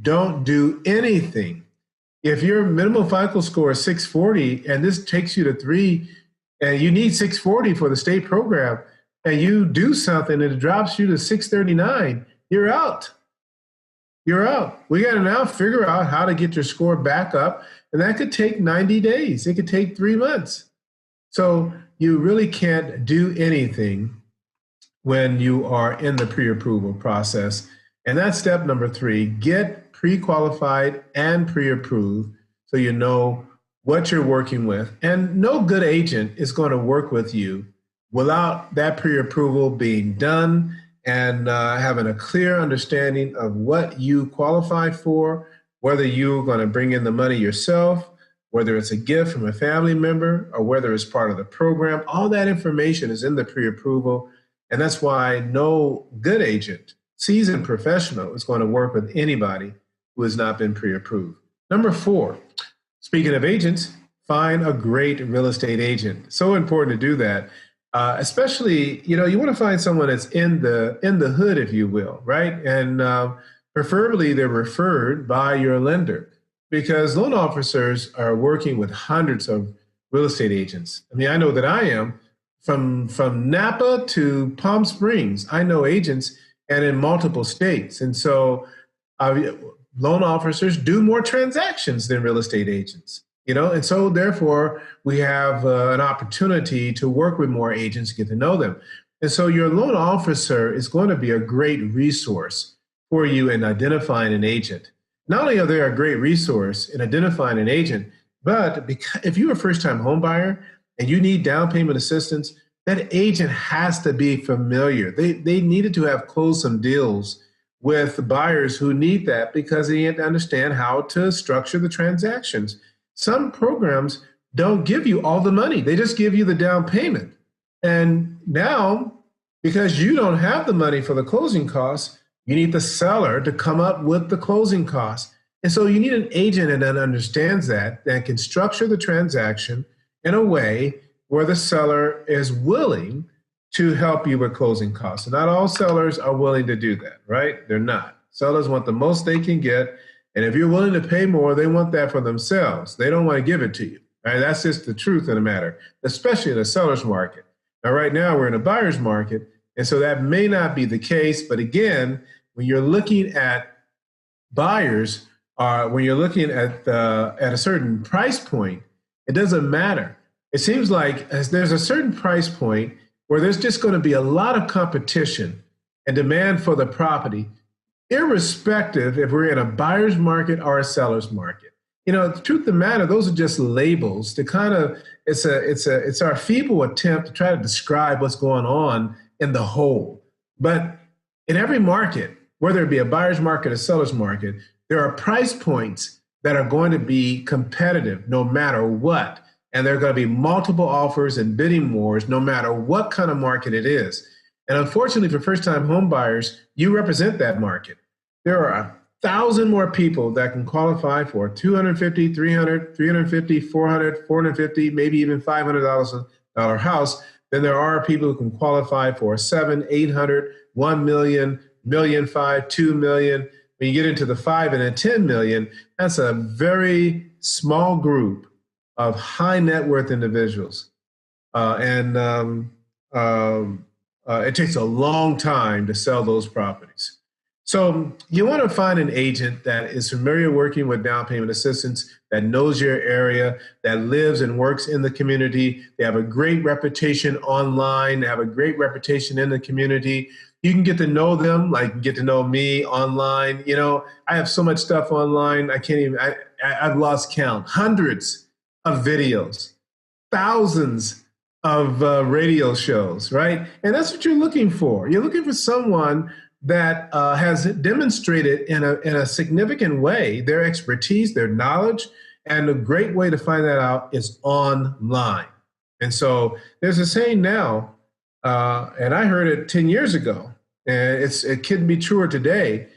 Don't do anything. If your minimum FICO score is 640 and this takes you to 3, and you need 640 for the state program, and you do something and it drops you to 639, you're out. You're out. We got to now figure out how to get your score back up, and that could take 90 days. It could take 3 months. So you really can't do anything when you are in the pre-approval process. And that's step number 3. Get pre-qualified and pre-approved so you know what you're working with. And no good agent is going to work with you without that pre-approval being done and having a clear understanding of what you qualify for, whether you're going to bring in the money yourself, whether it's a gift from a family member, or whether it's part of the program. All that information is in the pre-approval. And that's why no good agent, seasoned professional, is going to work with anybody who has not been pre-approved. Number 4, speaking of agents, find a great real estate agent. So important to do that. Especially, you want to find someone that's in the hood, if you will, right? And preferably they're referred by your lender, because loan officers are working with hundreds of real estate agents. I mean, I know that I am from Napa to Palm Springs. I know agents and in multiple states. And so loan officers do more transactions than real estate agents. And so therefore we have an opportunity to work with more agents, get to know them. And so your loan officer is going to be a great resource for you in identifying an agent. Not only are they a great resource in identifying an agent, but if you're a first-time home buyer and you need down payment assistance, that agent has to be familiar. They needed to have closed some deals with buyers who need that, because they need to understand how to structure the transactions. Some programs don't give you all the money. They just give you the down payment. And now, because you don't have the money for the closing costs, You need the seller to come up with the closing costs. And so you need an agent that understands that can structure the transaction in a way where the seller is willing to help you with closing costs. And not all sellers are willing to do that, right? They're not. Sellers want the most they can get. And if you're willing to pay more, they want that for themselves. They don't want to give it to you, right? That's just the truth of the matter, especially in the seller's market. Now, right now, we're in a buyer's market. And so that may not be the case. But again, when you're looking at buyers, when you're looking at a certain price point, it doesn't matter. It seems like there's a certain price point where there's just going to be a lot of competition and demand for the property, irrespective if we're in a buyer's market or a seller's market. You know, the truth of the matter, those are just labels to kind of, it's our feeble attempt to try to describe what's going on in the whole. But in every market, whether it be a buyer's market or seller's market, there are price points that are going to be competitive no matter what. And there are going to be multiple offers and bidding wars no matter what kind of market it is. And unfortunately, for first-time home buyers, you represent that market. There are 1,000 more people that can qualify for $250, $300, $350, $400, $450, maybe even $500 a house than there are people who can qualify for $700, $800, $1 million, $1.5 million, $2 million. When you get into the 5 and the 10 million, that's a very small group of high net worth individuals. It takes a long time to sell those properties. So you want to find an agent that is familiar working with down payment assistance, that knows your area, that lives and works in the community. They have a great reputation online. They have a great reputation in the community. You can get to know them, like get to know me online. You know, I have so much stuff online. I've lost count. Hundreds of videos, thousands of radio shows, right? And that's what you're looking for. You're looking for someone that has demonstrated in a significant way their expertise, their knowledge, and a great way to find that out is online. And so there's a saying now, and I heard it 10 years ago, and it can be truer today,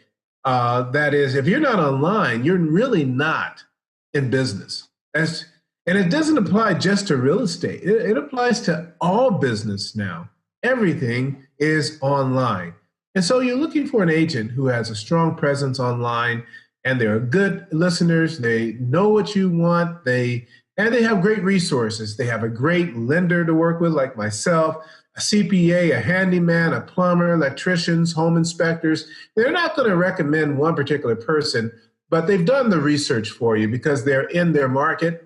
that is, if you're not online, you're really not in business. And it doesn't apply just to real estate. It applies to all business now. Everything is online. And so you're looking for an agent who has a strong presence online, and they're good listeners. They know what you want. And they have great resources. They have a great lender to work with, like myself, a CPA, a handyman, a plumber, electricians, home inspectors. They're not going to recommend one particular person, but they've done the research for you because they're in their market,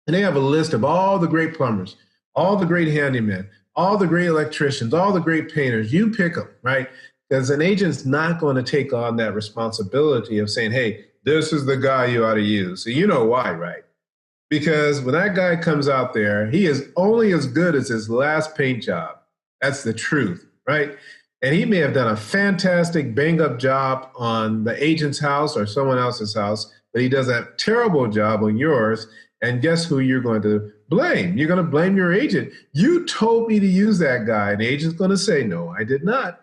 and they have a list of all the great plumbers, all the great handymen, all the great electricians, all the great painters. You pick them, right? Because an agent's not going to take on that responsibility of saying, hey, this is the guy you ought to use. So you know why, right? Because when that guy comes out there, he is only as good as his last paint job. That's the truth, right? And he may have done a fantastic bang-up job on the agent's house or someone else's house, but he does a terrible job on yours. And guess who you're going to blame? You're going to blame your agent. You told me to use that guy. And the agent's going to say, no, I did not.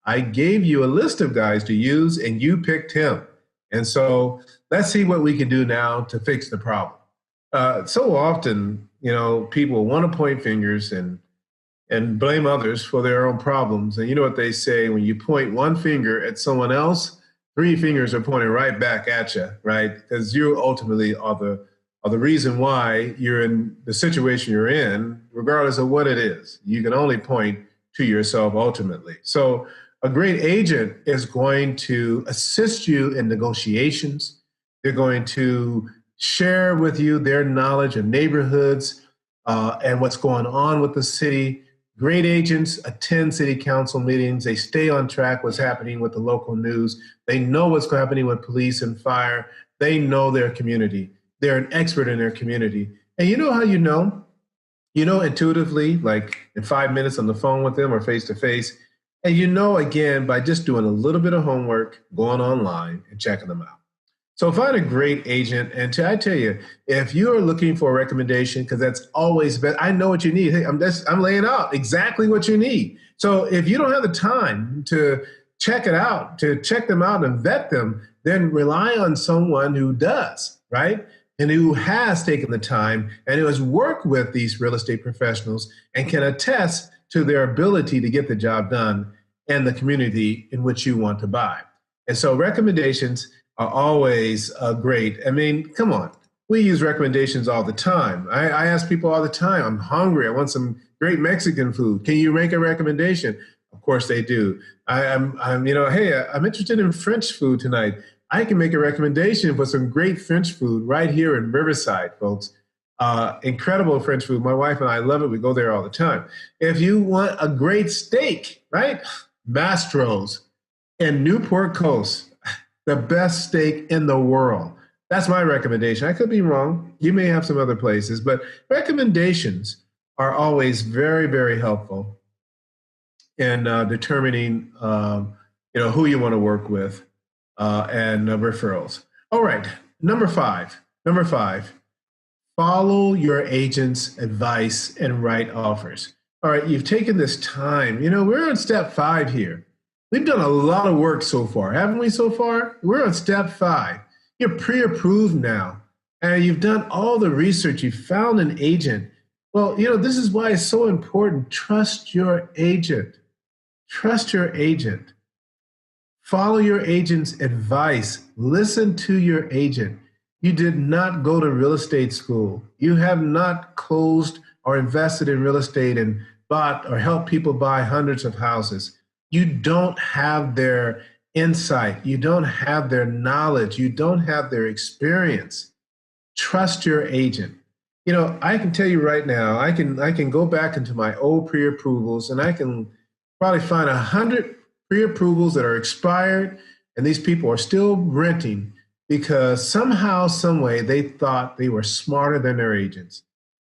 I gave you a list of guys to use, and you picked him. And so let's see what we can do now to fix the problem. So often, you know, people want to point fingers and blame others for their own problems. And you know what they say, when you point one finger at someone else, 3 fingers are pointing right back at you, right? Because you ultimately are the reason why you're in the situation you're in, regardless of what it is. You can only point to yourself ultimately. So a great agent is going to assist you in negotiations. They're going to share with you their knowledge of neighborhoods and what's going on with the city. Great agents attend city council meetings. They stay on track what's happening with the local news. They know what's happening with police and fire. They know their community. They're an expert in their community. And you know how you know? You know intuitively, like in 5 minutes on the phone with them or face-to-face. And you know, again, by just doing a little bit of homework, going online and checking them out. So find a great agent. And I tell you, if you are looking for a recommendation, because that's always best, I know what you need. Hey, I'm laying out exactly what you need. So if you don't have the time to check it out, to check them out and vet them, then rely on someone who does, right? And who has taken the time and who has worked with these real estate professionals and can attest to their ability to get the job done in the community in which you want to buy. And so recommendations are always great. I mean, come on. We use recommendations all the time. I ask people all the time, I'm hungry. I want some great Mexican food. Can you make a recommendation? Of course they do. I'm hey, I'm interested in French food tonight. I can make a recommendation for some great French food right here in Riverside, folks. Incredible French food. My wife and I love it. We go there all the time. If you want a great steak, right? Mastro's in Newport Coast, the best steak in the world. That's my recommendation. I could be wrong. You may have some other places, but recommendations are always very, very helpful in determining, who you want to work with and referrals. All right, number five, follow your agent's advice and write offers. All right, you've taken this time. We're on step 5 here. We've done a lot of work so far, haven't we so far? We're on step 5. You're pre-approved now, and you've done all the research. You've found an agent. Well, this is why it's so important. Trust your agent. Trust your agent. Follow your agent's advice. Listen to your agent. You did not go to real estate school. You have not closed or invested in real estate and bought or helped people buy hundreds of houses. You don't have their insight. You don't have their knowledge. You don't have their experience. Trust your agent. I can tell you right now, I can go back into my old pre-approvals and I can probably find 100 pre-approvals that are expired, and these people are still renting because somehow, some way, they thought they were smarter than their agents,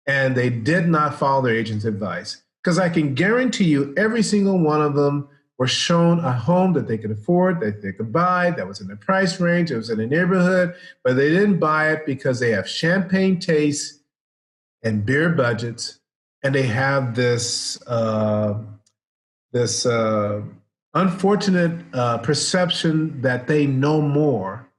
and they did not follow their agent's advice. Because I can guarantee you, every single one of them were shown a home that they could afford, that they could buy, that was in the price range, it was in the neighborhood, but they didn't buy it because they have champagne tastes and beer budgets, and they have this unfortunate perception that they know more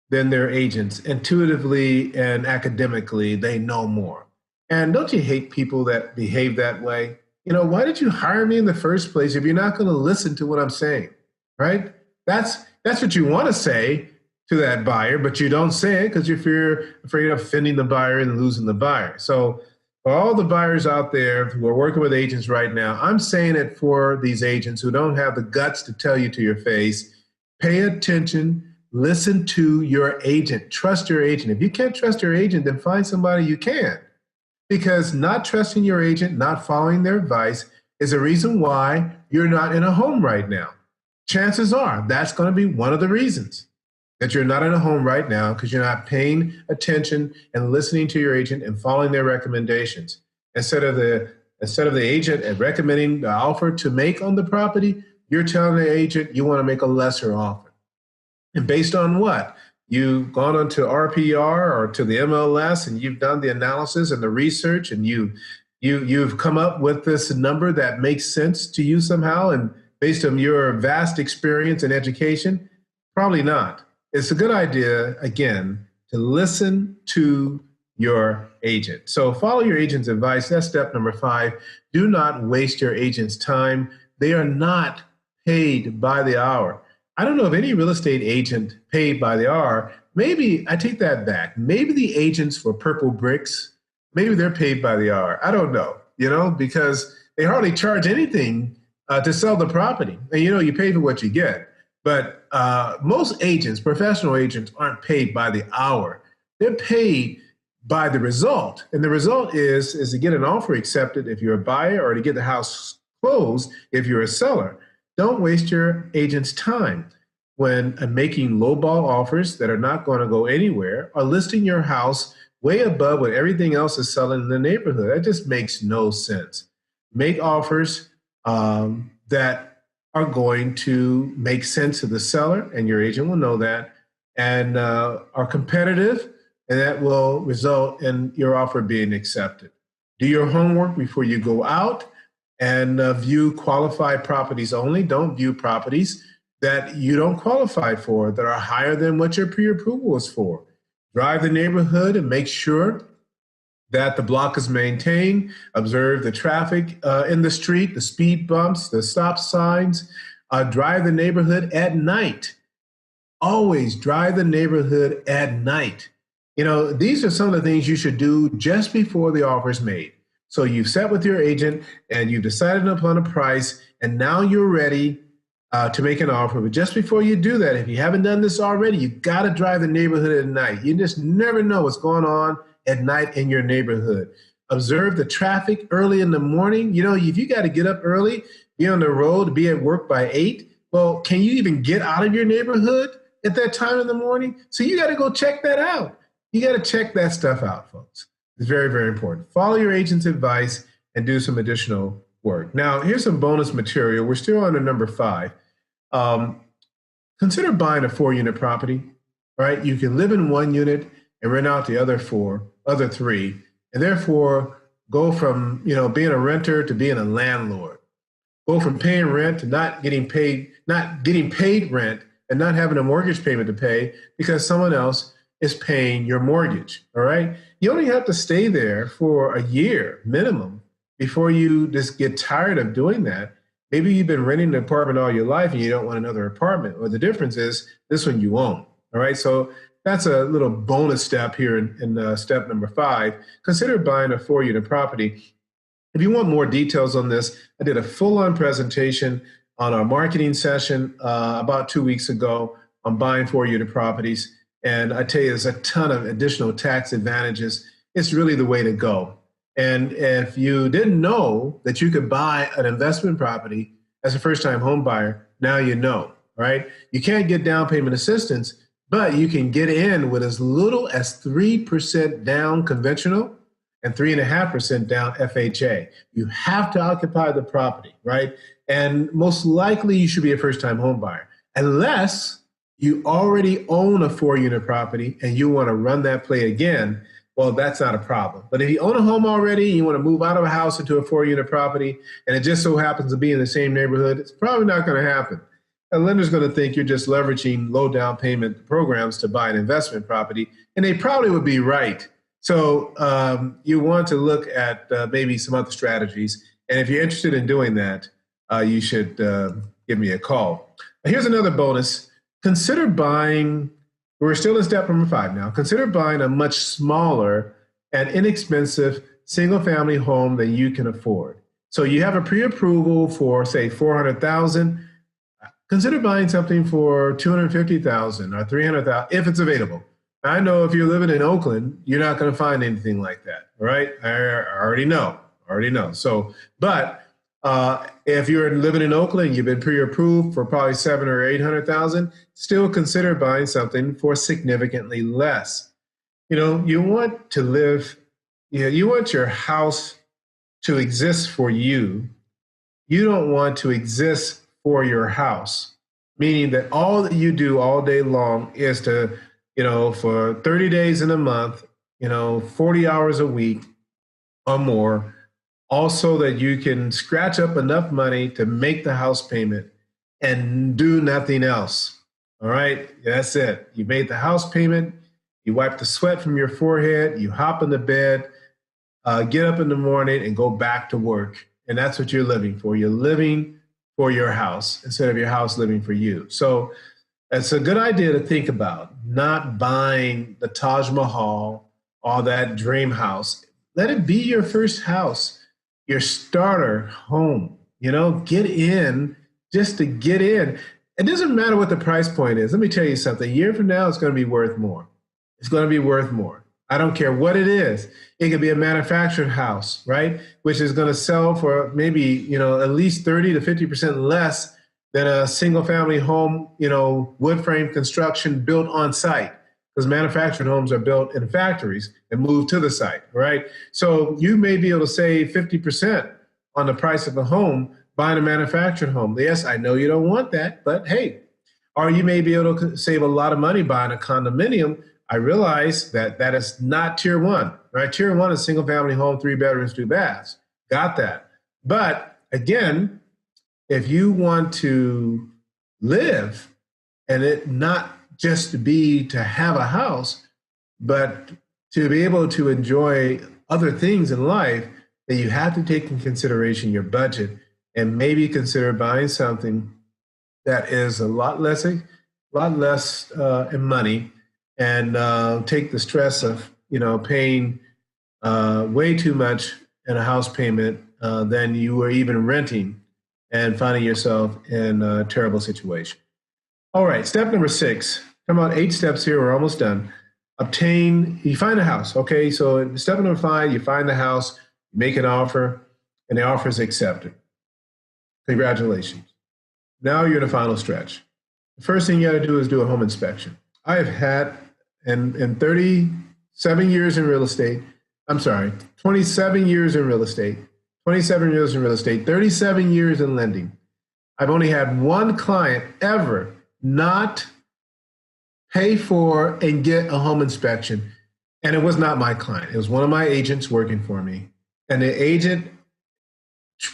than their agents. Intuitively and academically, they know more. And don't you hate people that behave that way? Why did you hire me in the first place if you're not going to listen to what I'm saying, right? That's what you want to say to that buyer, but you don't say it because you're afraid of offending the buyer and losing the buyer. So for all the buyers out there who are working with agents right now, I'm saying it for these agents who don't have the guts to tell you to your face, pay attention, listen to your agent, trust your agent. If you can't trust your agent, then find somebody you can. Because not trusting your agent, not following their advice is a reason why you're not in a home right now. Chances are that's going to be one of the reasons that you're not in a home right now, because you're not paying attention and listening to your agent and following their recommendations. Instead of the agent recommending the offer to make on the property, you're telling the agent you want to make a lesser offer. And based on what? You've gone onto RPR or to the MLS and you've done the analysis and the research, and you've come up with this number that makes sense to you somehow, and based on your vast experience and education? Probably not. It's a good idea, again, to listen to your agent. So follow your agent's advice. That's step number 5. Do not waste your agent's time. They are not paid by the hour. I don't know of any real estate agent paid by the hour. Maybe, I take that back. Maybe the agents for Purple Bricks, maybe they're paid by the hour. I don't know, because they hardly charge anything to sell the property. And, you pay for what you get. But most agents, professional agents, aren't paid by the hour. They're paid by the result. And the result is to get an offer accepted if you're a buyer, or to get the house closed if you're a seller. Don't waste your agent's time when making lowball offers that are not going to go anywhere, or listing your house way above what everything else is selling in the neighborhood. That just makes no sense. Make offers that are going to make sense to the seller, and your agent will know that, and are competitive, and that will result in your offer being accepted. Do your homework before you go out, and view qualified properties only. Don't view properties that you don't qualify for that are higher than what your pre-approval is for. Drive the neighborhood and make sure that the block is maintained. Observe the traffic in the street, the speed bumps, the stop signs. Drive the neighborhood at night. Always drive the neighborhood at night. These are some of the things you should do just before the offer is made. So you've sat with your agent and you've decided upon a price, and now you're ready to make an offer. But just before you do that, if you haven't done this already, you got to drive the neighborhood at night. You just never know what's going on at night in your neighborhood. Observe the traffic early in the morning. If you got to get up early, be on the road, be at work by 8, well, can you even get out of your neighborhood at that time in the morning? So you got to go check that out. You got to check that stuff out, folks. It's very, very important. Follow your agent's advice and do some additional work. Now, here's some bonus material. We're still on number 5. Consider buying a 4-unit property, right? You can live in 1 unit and rent out the other 3, and therefore go from, being a renter to being a landlord. Go from paying rent to not getting paid rent and not having a mortgage payment to pay because someone else is paying your mortgage, all right? You only have to stay there for a year minimum before you just get tired of doing that. Maybe you've been renting an apartment all your life and you don't want another apartment. Or the difference is this one you own, all right? So that's a little bonus step here in step number 5. Consider buying a 4-unit property. If you want more details on this, I did a full-on presentation on our marketing session about 2 weeks ago on buying 4-unit properties. And I tell you, there's a ton of additional tax advantages. It's really the way to go. And if you didn't know that you could buy an investment property as a first-time home buyer, now you know, right? You can't get down payment assistance, but you can get in with as little as 3% down conventional and 3.5% down FHA. You have to occupy the property, right? And most likely you should be a first-time home buyer, unless you already own a 4-unit property and you want to run that play again. Well, that's not a problem. But if you own a home already and you want to move out of a house into a 4-unit property, and it just so happens to be in the same neighborhood, it's probably not going to happen. A lender's going to think you're just leveraging low down payment programs to buy an investment property, and they probably would be right. So you want to look at maybe some other strategies. And if you're interested in doing that, you should give me a call. Here's another bonus. Consider buying, we're still in step number 5 now, consider buying a much smaller and inexpensive single-family home than you can afford. So you have a pre-approval for, say, $400,000. Consider buying something for $250,000 or $300,000 if it's available. I know if you're living in Oakland, you're not going to find anything like that, all right? I already know. So, but if you're living in Oakland, you've been pre-approved for probably $700,000 or $800,000, still consider buying something for significantly less. You want to live, you want your house to exist for you. You don't want to exist for your house, meaning that all that you do all day long is to, for 30 days in a month, 40 hours a week or more, also that you can scratch up enough money to make the house payment and do nothing else. All right, that's it. You made the house payment, you wipe the sweat from your forehead, you hop in the bed, get up in the morning and go back to work. And that's what you're living for. You're living for your house instead of your house living for you. So it's a good idea to think about not buying the Taj Mahal or that dream house. Let it be your first house, your starter home. Get in just to get in. It doesn't matter what the price point is. Let me tell you something. A year from now, it's going to be worth more. It's going to be worth more. I don't care what it is. It could be a manufactured house, right? Which is going to sell for maybe, at least 30 to 50% less than a single family home, wood frame construction built on site, because manufactured homes are built in factories and moved to the site, right? So you may be able to save 50% on the price of a home buying a manufactured home. Yes, I know you don't want that, but hey, or you may be able to save a lot of money buying a condominium. I realize that that is not tier 1, right? Tier 1 is single family home, 3 bedrooms, 2 baths. Got that. But again, if you want to live, and it not just to be to have a house, but to be able to enjoy other things in life, that you have to take in consideration your budget and maybe consider buying something that is a lot less in money, and take the stress of paying way too much in a house payment than you were even renting, and finding yourself in a terrible situation. All right, step number 6. Come on, 8 steps here. We're almost done. You find a house. Okay, so step number 5, you find the house, you make an offer, and the offer is accepted. Congratulations. Now you're in the final stretch. The first thing you got to do is do a home inspection. I have had, in 37 years in real estate, 27 years in real estate, 37 years in lending. I've only had one client ever not pay for and get a home inspection. And it was not my client. It was one of my agents working for me. And the agent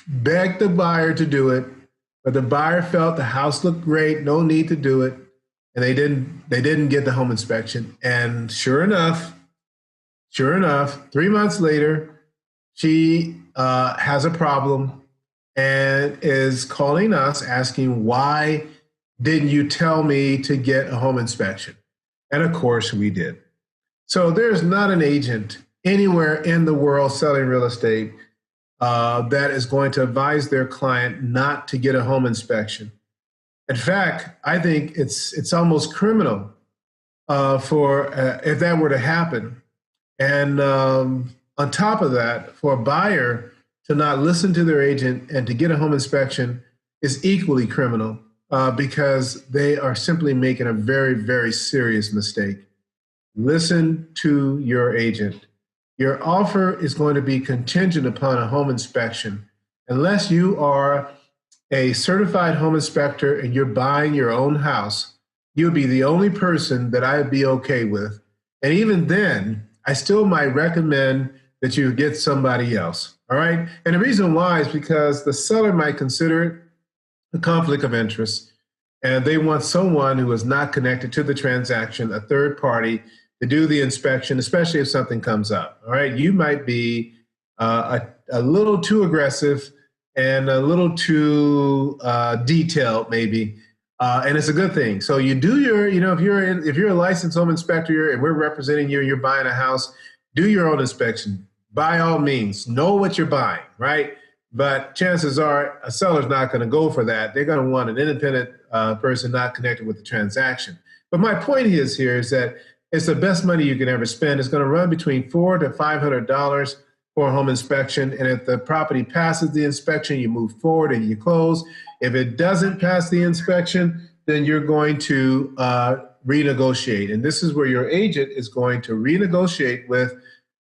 begged the buyer to do it, but the buyer felt the house looked great, no need to do it. And they didn't get the home inspection. And sure enough, 3 months later, she has a problem and is calling us asking, why didn't you tell me to get a home inspection? And of course we did. So there's not an agent anywhere in the world selling real estate that is going to advise their client not to get a home inspection. In fact, I think it's almost criminal for if that were to happen. And on top of that, for a buyer to not listen to their agent and to get a home inspection is equally criminal, because they are simply making a very, very serious mistake. Listen to your agent. Your offer is going to be contingent upon a home inspection. Unless you are a certified home inspector and you're buying your own house, you'll be the only person that I'd be okay with. And even then, I still might recommend that you get somebody else. All right. And the reason why is because the seller might consider it a conflict of interest, and they want someone who is not connected to the transaction, a third party, to do the inspection, especially if something comes up. All right. You might be a little too aggressive and a little too detailed, maybe. And it's a good thing. So you do your, if you're a licensed home inspector and we're representing you and you're buying a house, do your own inspection. By all means, know what you're buying, right? But chances are a seller's not going to go for that. They're going to want an independent person not connected with the transaction. But my point is that it's the best money you can ever spend. It's going to run between $400 to $500 for a home inspection. And if the property passes the inspection, you move forward and you close. If it doesn't pass the inspection, then you're going to renegotiate. And this is where your agent is going to renegotiate with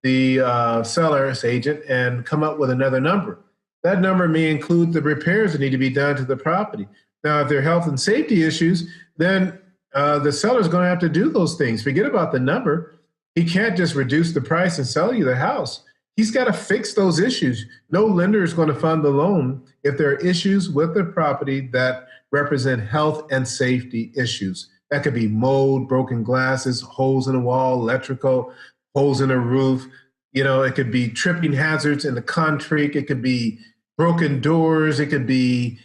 the seller's agent and come up with another number. That number may include the repairs that need to be done to the property. Now, if there are health and safety issues, then the seller's going to have to do those things. Forget about the number. He can't just reduce the price and sell you the house. He's got to fix those issues. No lender is going to fund the loan if there are issues with the property that represent health and safety issues. That could be mold, broken glasses, holes in the wall, electrical, holes in the roof. It could be tripping hazards in the concrete. It could be broken doors. It could be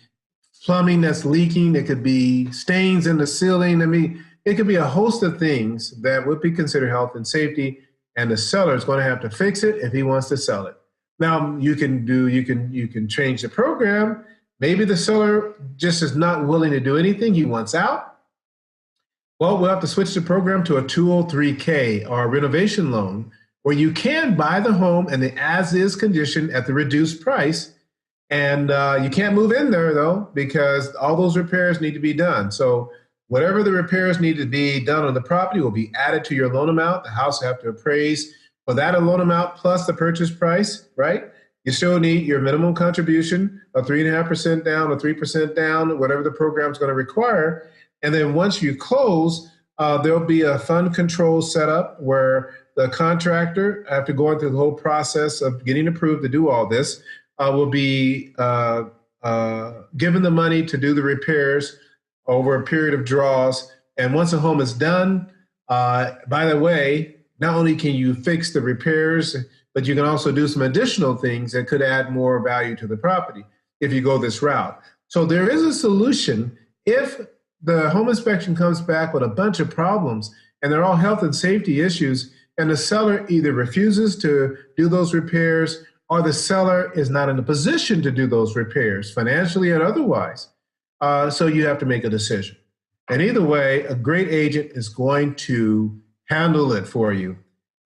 plumbing that's leaking. It could be stains in the ceiling. I mean, it could be a host of things that would be considered health and safety, and the seller is going to have to fix it if he wants to sell it. Now, you can change the program. Maybe the seller just is not willing to do anything. He wants out. Well, we'll have to switch the program to a 203K or a renovation loan, where you can buy the home in the as-is condition at the reduced price. And you can't move in there, though, because all those repairs need to be done. So whatever the repairs need to be done on the property will be added to your loan amount. The house will have to appraise for that loan amount plus the purchase price, right? You still need your minimum contribution of 3.5% down or 3% down, whatever the program is going to require. And then once you close, there'll be a fund control set up where the contractor, after going through the whole process of getting approved to do all this, will be given the money to do the repairs over a period of draws. And once a home is done, by the way, not only can you fix the repairs, but you can also do some additional things that could add more value to the property if you go this route. So there is a solution if the home inspection comes back with a bunch of problems and they're all health and safety issues, and the seller either refuses to do those repairs or the seller is not in a position to do those repairs financially and otherwise. So you have to make a decision. And either way, a great agent is going to handle it for you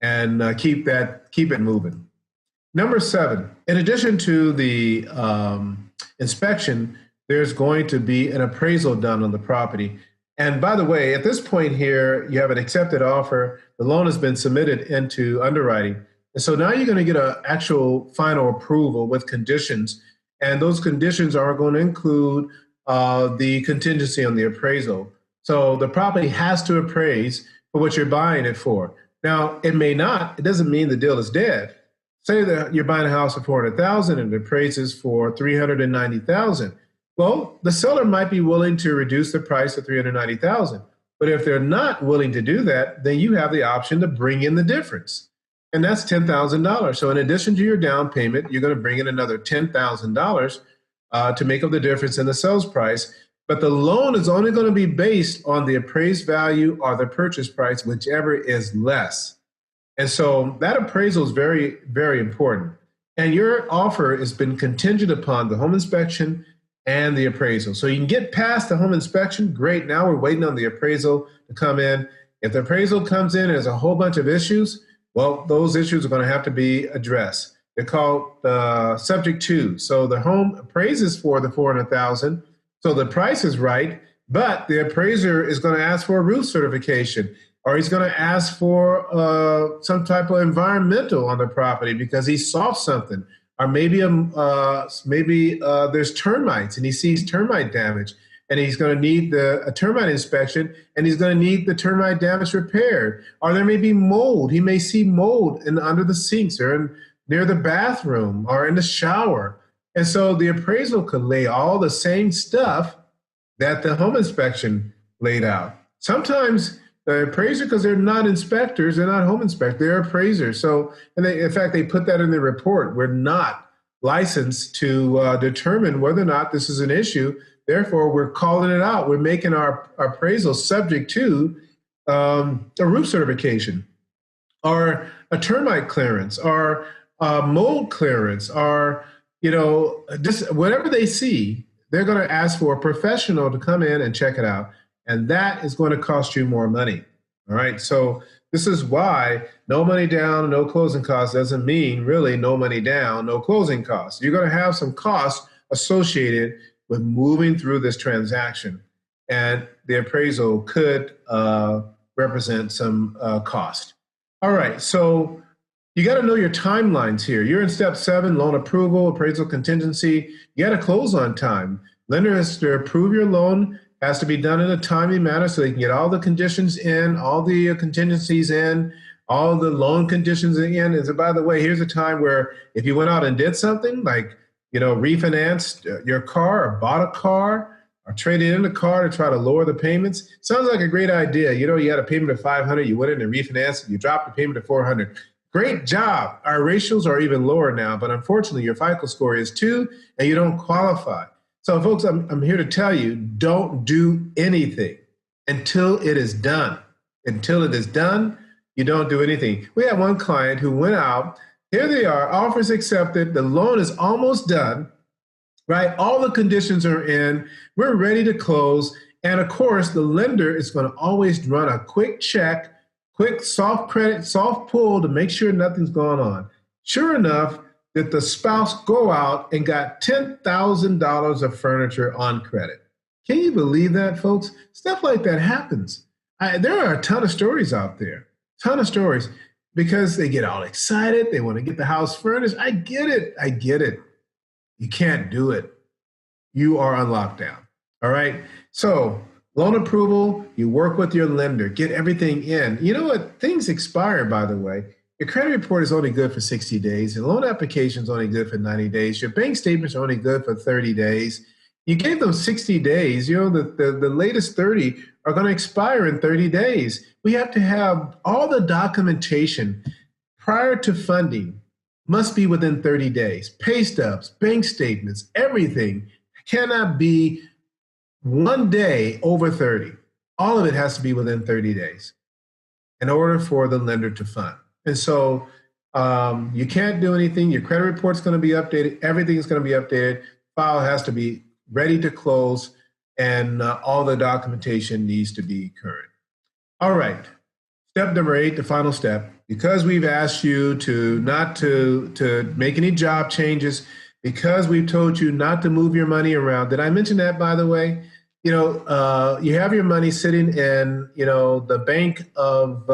and keep it moving. Number 7, in addition to the inspection, there's going to be an appraisal done on the property. And by the way, at this point here, you have an accepted offer. The loan has been submitted into underwriting. And so now you're going to get an actual final approval with conditions. And those conditions are going to include the contingency on the appraisal. So the property has to appraise for what you're buying it for. Now, it may not. It doesn't mean the deal is dead. Say that you're buying a house for $400,000 and it appraises for $390,000. Well, the seller might be willing to reduce the price to $390,000. But if they're not willing to do that, then you have the option to bring in the difference. And that's $10,000. So in addition to your down payment, you're going to bring in another $10,000 to make up the difference in the sales price. But the loan is only going to be based on the appraised value or the purchase price, whichever is less. And so that appraisal is very, very important. And your offer has been contingent upon the home inspection and the appraisal. So you can get past the home inspection. Great. Now we're waiting on the appraisal to come in. If the appraisal comes in and there's a whole bunch of issues, well, those issues are going to have to be addressed. They're called subject to. So the home appraises for the $400,000. So the price is right, but the appraiser is going to ask for a roof certification, or he's going to ask for some type of environmental on the property because he saw something, or maybe there's termites and he sees termite damage, and he's going to need a termite inspection, and he's going to need the termite damage repaired. Or there may be mold. He may see mold under the sinks or near the bathroom or in the shower. And so the appraisal could lay all the same stuff that the home inspection laid out. Sometimes the appraiser, because they're not inspectors, they're not home inspectors, they're appraisers. So, and in fact, they put that in the report. We're not licensed to determine whether or not this is an issue. Therefore, we're calling it out. We're making our appraisal subject to a roof certification or a termite clearance or mold clearance or just whatever they see, they're going to ask for a professional to come in and check it out. And that is going to cost you more money. All right. So this is why no money down, no closing costs doesn't mean really no money down, no closing costs. You're going to have some costs associated with moving through this transaction. And the appraisal could represent some cost. All right. So you got to know your timelines here. You're in step 7, loan approval, appraisal contingency. You got to close on time. Lender has to approve your loan, has to be done in a timely manner so they can get all the conditions in, all the contingencies in, all the loan conditions in. And so, by the way, here's a time where if you went out and did something like, refinanced your car or bought a car or traded in a car to try to lower the payments, sounds like a great idea. You had a payment of $500, you went in and refinanced it, you dropped the payment to $400. Great job. Our ratios are even lower now, but unfortunately your FICO score is 2 and you don't qualify. So folks, I'm here to tell you, don't do anything until it is done. Until it is done, you don't do anything. We had one client who went out, here they are, offers accepted, the loan is almost done, right? All the conditions are in, we're ready to close. And of course, the lender is going to always run a quick check, quick soft credit, soft pull to make sure nothing's going on. Sure enough, that the spouse go out and got $10,000 of furniture on credit. Can you believe that, folks? Stuff like that happens. There are a ton of stories out there, because they get all excited. They want to get the house furnished. I get it. You can't do it. You are on lockdown. All right. So loan approval, you work with your lender, get everything in. You know what? Things expire, by the way. Your credit report is only good for 60 days. Your loan application is only good for 90 days. Your bank statements are only good for 30 days. You gave them 60 days. The latest 30 are going to expire in 30 days. We have to have all the documentation prior to funding must be within 30 days. Pay stubs, bank statements, everything cannot be one day over 30. All of it has to be within 30 days in order for the lender to fund. And so you can't do anything. Your credit report's going to be updated. Everything's going to be updated. File has to be ready to close, and all the documentation needs to be current. All right. Step number 8, the final step. Because we've asked you not to make any job changes, because we've told you not to move your money around. Did I mention that, by the way? You have your money sitting in, the Bank of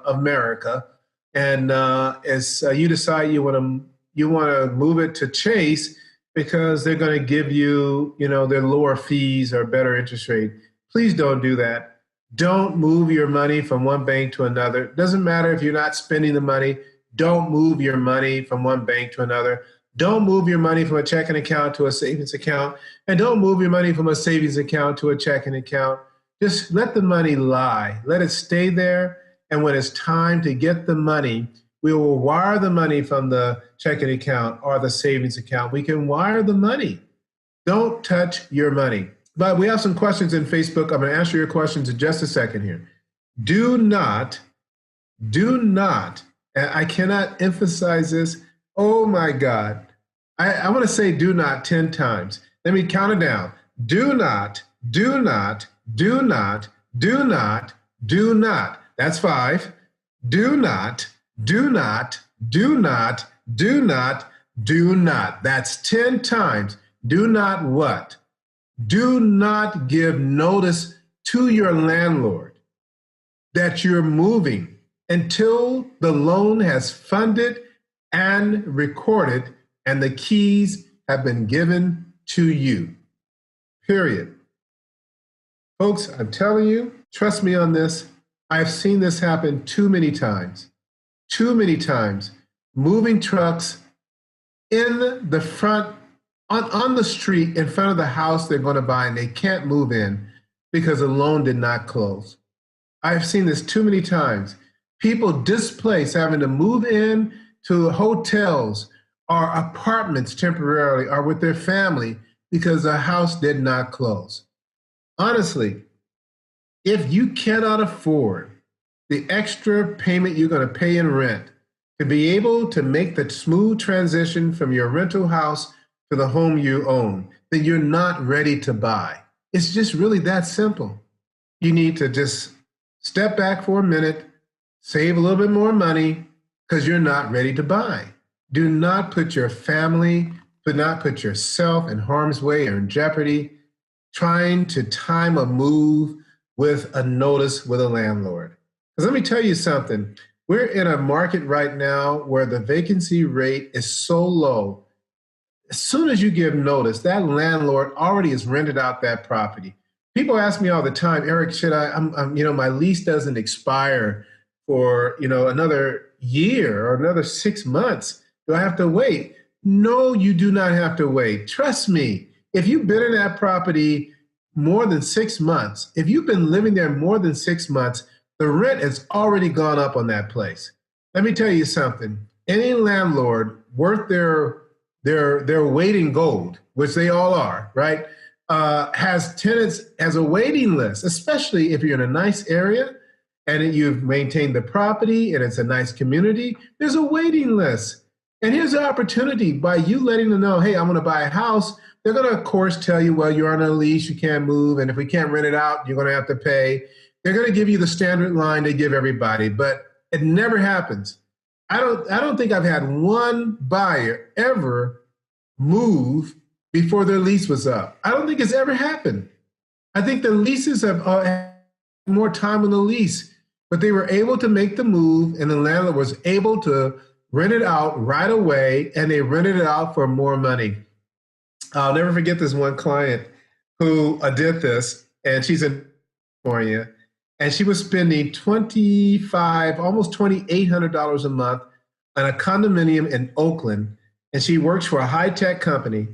America, and as you decide you want to move it to Chase because they're going to give you, their lower fees or better interest rate. Please don't do that. Don't move your money from one bank to another. It doesn't matter if you're not spending the money. Don't move your money from one bank to another. Don't move your money from a checking account to a savings account. And don't move your money from a savings account to a checking account. Just let the money lie. Let it stay there. And when it's time to get the money, we will wire the money from the checking account or the savings account. We can wire the money. Don't touch your money. But we have some questions in Facebook. I'm going to answer your questions in just a second here. Do not, and I cannot emphasize this. Oh my God. I want to say do not 10 times. Let me count it down. Do not, do not, do not, do not, do not. That's 5. Do not, do not, do not, do not, do not. That's 10 times. Do not what? Do not give notice to your landlord that you're moving until the loan has funded and recorded and the keys have been given to you. Period. Folks, I'm telling you, trust me on this. I've seen this happen too many times. Too many times. Moving trucks in the front on the street in front of the house they're going to buy, and they can't move in because the loan did not close. I've seen this too many times. People displaced, having to move in to hotels or apartments temporarily or with their family because the house did not close. Honestly, if you cannot afford the extra payment you're going to pay in rent to be able to make the smooth transition from your rental house to the home you own, then you're not ready to buy. It's just really that simple. You need to just step back for a minute, save a little bit more money because you're not ready to buy. Do not put your family, do not put yourself in harm's way or in jeopardy trying to time a move with a notice with a landlord. Because let me tell you something. We're in a market right now where the vacancy rate is so low. As soon as you give notice, that landlord already has rented out that property. People ask me all the time, Eric, should my lease doesn't expire for, another year or another 6 months. Do I have to wait? No, you do not have to wait. Trust me. If you've been in that property more than 6 months, if you've been living there more than 6 months, the rent has already gone up on that place. Let me tell you something. Any landlord worth their weight in gold, which they all are, right, has tenants as a waiting list, especially if you're in a nice area and you've maintained the property and it's a nice community. There's a waiting list. And here's the opportunity. By you letting them know, hey, I want to buy a house, they're going to, of course, tell you, well, you're on a lease, you can't move, and if we can't rent it out, you're going to have to pay. They're going to give you the standard line they give everybody, but it never happens. I don't think I've had one buyer ever move before their lease was up. I don't think it's ever happened. I think the leases have had more time on the lease, but they were able to make the move and the landlord was able to rent it out right away, and they rented it out for more money. I'll never forget this one client who did this, and she's in California, and she was spending almost $2,800 a month on a condominium in Oakland, and she works for a high-tech company.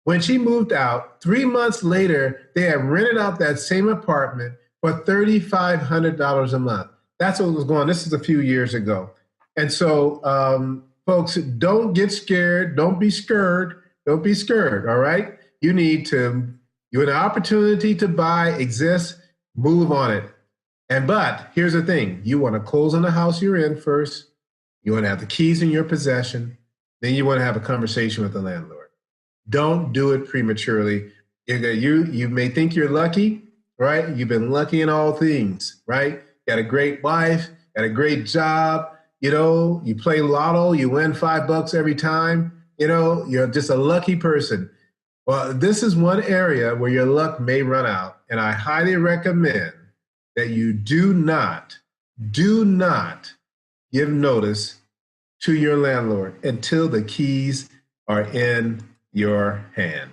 When she moved out, 3 months later, they had rented out that same apartment for $3,500 a month. That's what was going on. This is a few years ago. And so, folks, don't get scared. Don't be scared. Don't be scared. All right. You have an opportunity to buy exists, move on it. But here's the thing. You want to close on the house you're in first. You want to have the keys in your possession. Then you want to have a conversation with the landlord. Don't do it prematurely. You may think you're lucky, right? You've been lucky in all things, right? Got a great wife, got a great job, you play lotto, you win $5 every time, you're just a lucky person. Well, this is one area where your luck may run out, and I highly recommend that you do not give notice to your landlord until the keys are in your hand.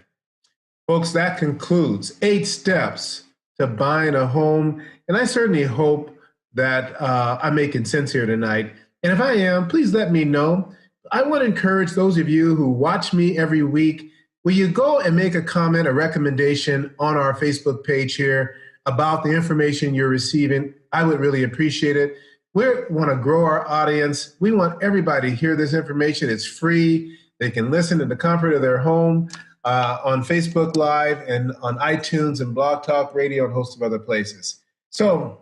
Folks, that concludes 8 steps to buying a home. And I certainly hope that I'm making sense here tonight. And if I am, please let me know. I want to encourage those of you who watch me every week, will you go and make a comment, a recommendation on our Facebook page here about the information you're receiving? I would really appreciate it. We want to grow our audience. We want everybody to hear this information. It's free. They can listen in the comfort of their home on Facebook Live and on iTunes and Blog Talk Radio and a host of other places. So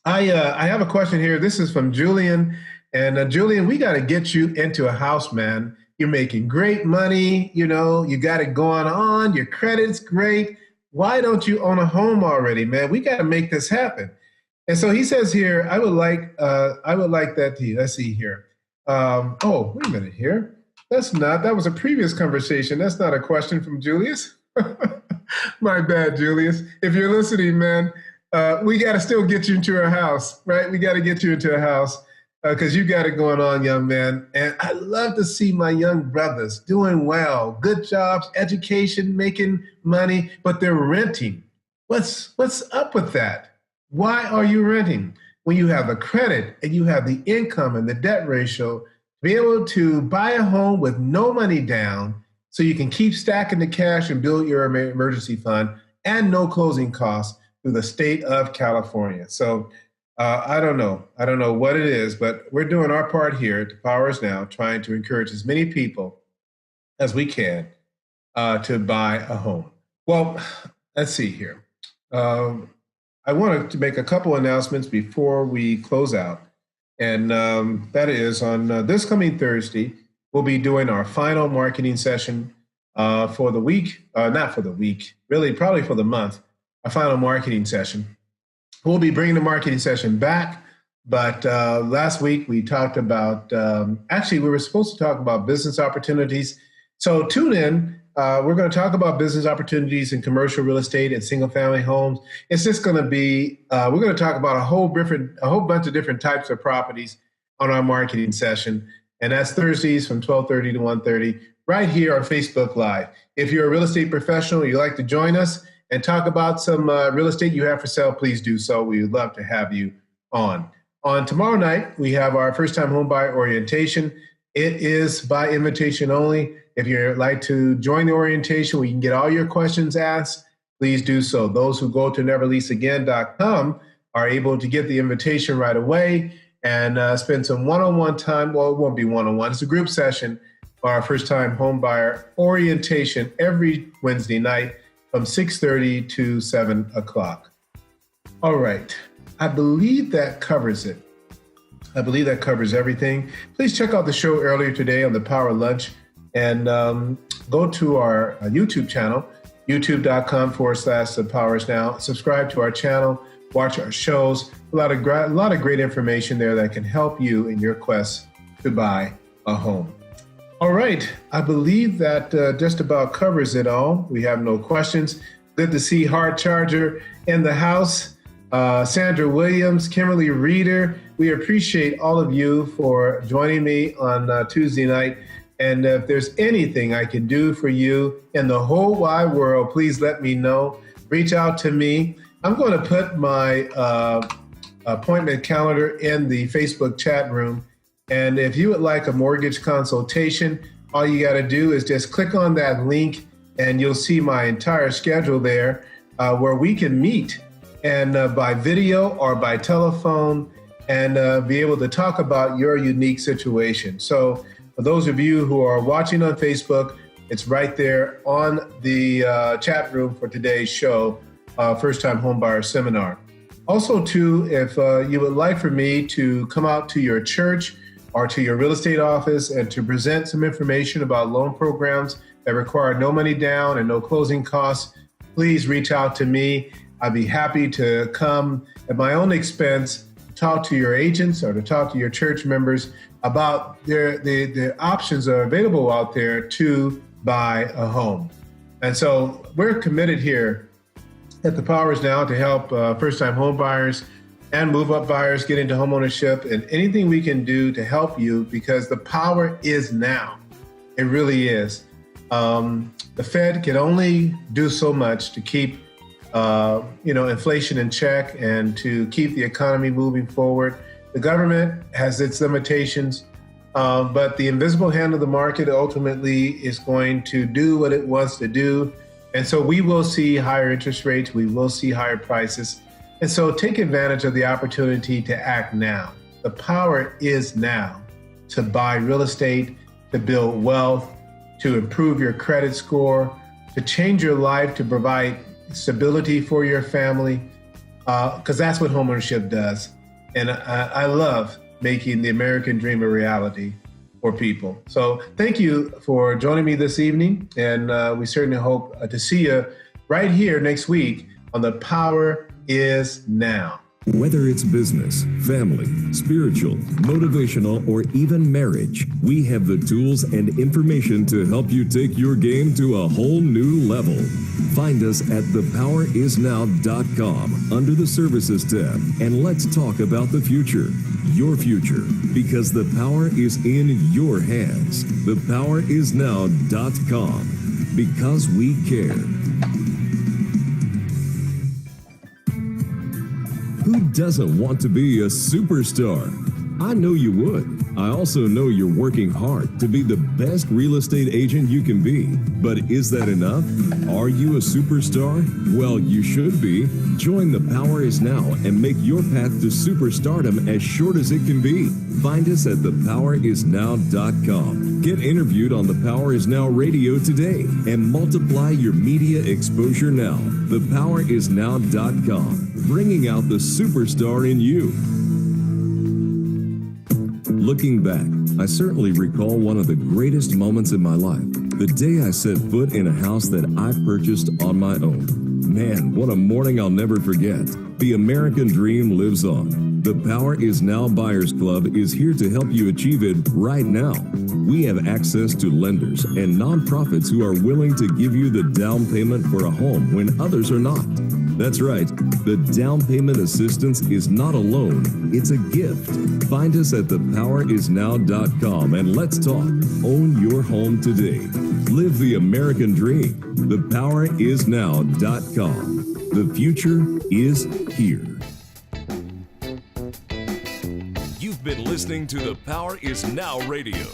I have a question here. This is from Julian. And Julian, we got to get you into a house, man. You're making great money. You got it going on. Your credit's great. Why don't you own a home already, man? We got to make this happen. And so he says here, I would like that. Let's see here. Wait a minute here. That was a previous conversation. That's not a question from Julius. My bad, Julius. If you're listening, man, we got to still get you into a house, right? We got to get you into a house because you got it going on, young man. And I love to see my young brothers doing well, good jobs, education, making money, but they're renting. What's up with that? Why are you renting? When you have the credit and you have the income and the debt ratio, be able to buy a home with no money down so you can keep stacking the cash and build your emergency fund and no closing costs through the state of California. So I don't know what it is, but we're doing our part here at The Power Is Now, trying to encourage as many people as we can to buy a home. Well, let's see here. I wanted to make a couple announcements before we close out. And that is on this coming Thursday, we'll be doing our final marketing session for the week, not for the week, really probably for the month, a final marketing session. We'll be bringing the marketing session back, but last week we talked about, actually we were supposed to talk about business opportunities. So tune in. We're going to talk about business opportunities in commercial real estate and single family homes. It's just going to be, we're going to talk about a whole bunch of different types of properties on our marketing session. And that's Thursdays from 12:30 to 1:30 right here on Facebook Live. If you're a real estate professional, you'd like to join us and talk about some real estate you have for sale, please do so. We would love to have you on. On tomorrow night, we have our first time home buyer orientation. It is by invitation only. If you'd like to join the orientation where you can get all your questions asked, please do so. Those who go to neverleaseagain.com are able to get the invitation right away and spend some one-on-one time. Well, it won't be one-on-one. It's a group session for our first-time home buyer orientation every Wednesday night from 6:30 to 7 o'clock. All right. I believe that covers it. I believe that covers everything. Please check out the show earlier today on the Power Lunch. And go to our YouTube channel, youtube.com/The Power Is Now. Subscribe to our channel, watch our shows. A lot of great information there that can help you in your quest to buy a home. All right, I believe that just about covers it all. We have no questions. Good to see Hard Charger in the house. Sandra Williams, Kimberly Reeder. We appreciate all of you for joining me on Tuesday night. And if there's anything I can do for you in the whole wide world, please let me know. Reach out to me. I'm going to put my appointment calendar in the Facebook chat room. And if you would like a mortgage consultation, all you got to do is just click on that link and you'll see my entire schedule there where we can meet and by video or by telephone and be able to talk about your unique situation. So for those of you who are watching on Facebook, it's right there on the chat room for today's show, First Time Homebuyer Seminar. Also, too, if you would like for me to come out to your church or to your real estate office and to present some information about loan programs that require no money down and no closing costs, please reach out to me. I'd be happy to come at my own expense, talk to your agents or to talk to your church members about the options that are available out there to buy a home. And so we're committed here at The Power Is Now to help first-time home buyers and move-up buyers get into homeownership, and anything we can do to help you, because the power is now. It really is. The Fed can only do so much to keep inflation in check and to keep the economy moving forward. The government has its limitations, but the invisible hand of the market ultimately is going to do what it wants to do. And so we will see higher interest rates, we will see higher prices. And so take advantage of the opportunity to act now. The power is now to buy real estate, to build wealth, to improve your credit score, to change your life, to provide stability for your family, because that's what homeownership does. And I love making the American dream a reality for people. So thank you for joining me this evening. And we certainly hope to see you right here next week on The Power Is Now. Whether it's business, family, spiritual, motivational, or even marriage, we have the tools and information to help you take your game to a whole new level. Find us at thepowerisnow.com under the Services tab, and let's talk about the future, your future, because the power is in your hands. Thepowerisnow.com, because we care. Who doesn't want to be a superstar? I know you would. I also know you're working hard to be the best real estate agent you can be. But is that enough? Are you a superstar? Well, you should be. Join The Power Is Now and make your path to superstardom as short as it can be. Find us at thepowerisnow.com. Get interviewed on The Power Is Now radio today and multiply your media exposure now. Thepowerisnow.com, bringing out the superstar in you. Looking back, I certainly recall one of the greatest moments in my life. The day I set foot in a house that I purchased on my own. Man, what a morning I'll never forget. The American dream lives on. The Power Is Now Buyers Club is here to help you achieve it right now. We have access to lenders and nonprofits who are willing to give you the down payment for a home when others are not. That's right. The down payment assistance is not a loan, it's a gift. Find us at thepowerisnow.com and let's talk. Own your home today. Live the American dream. Thepowerisnow.com. The future is here. You've been listening to The Power Is Now Radio.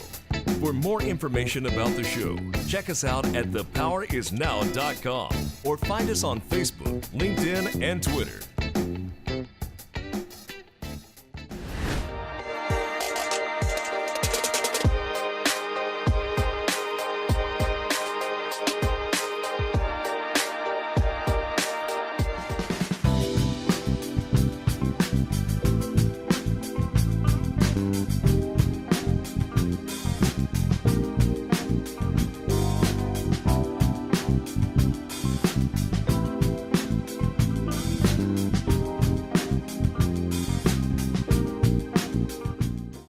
For more information about the show, check us out at thepowerisnow.com or find us on Facebook, LinkedIn, and Twitter.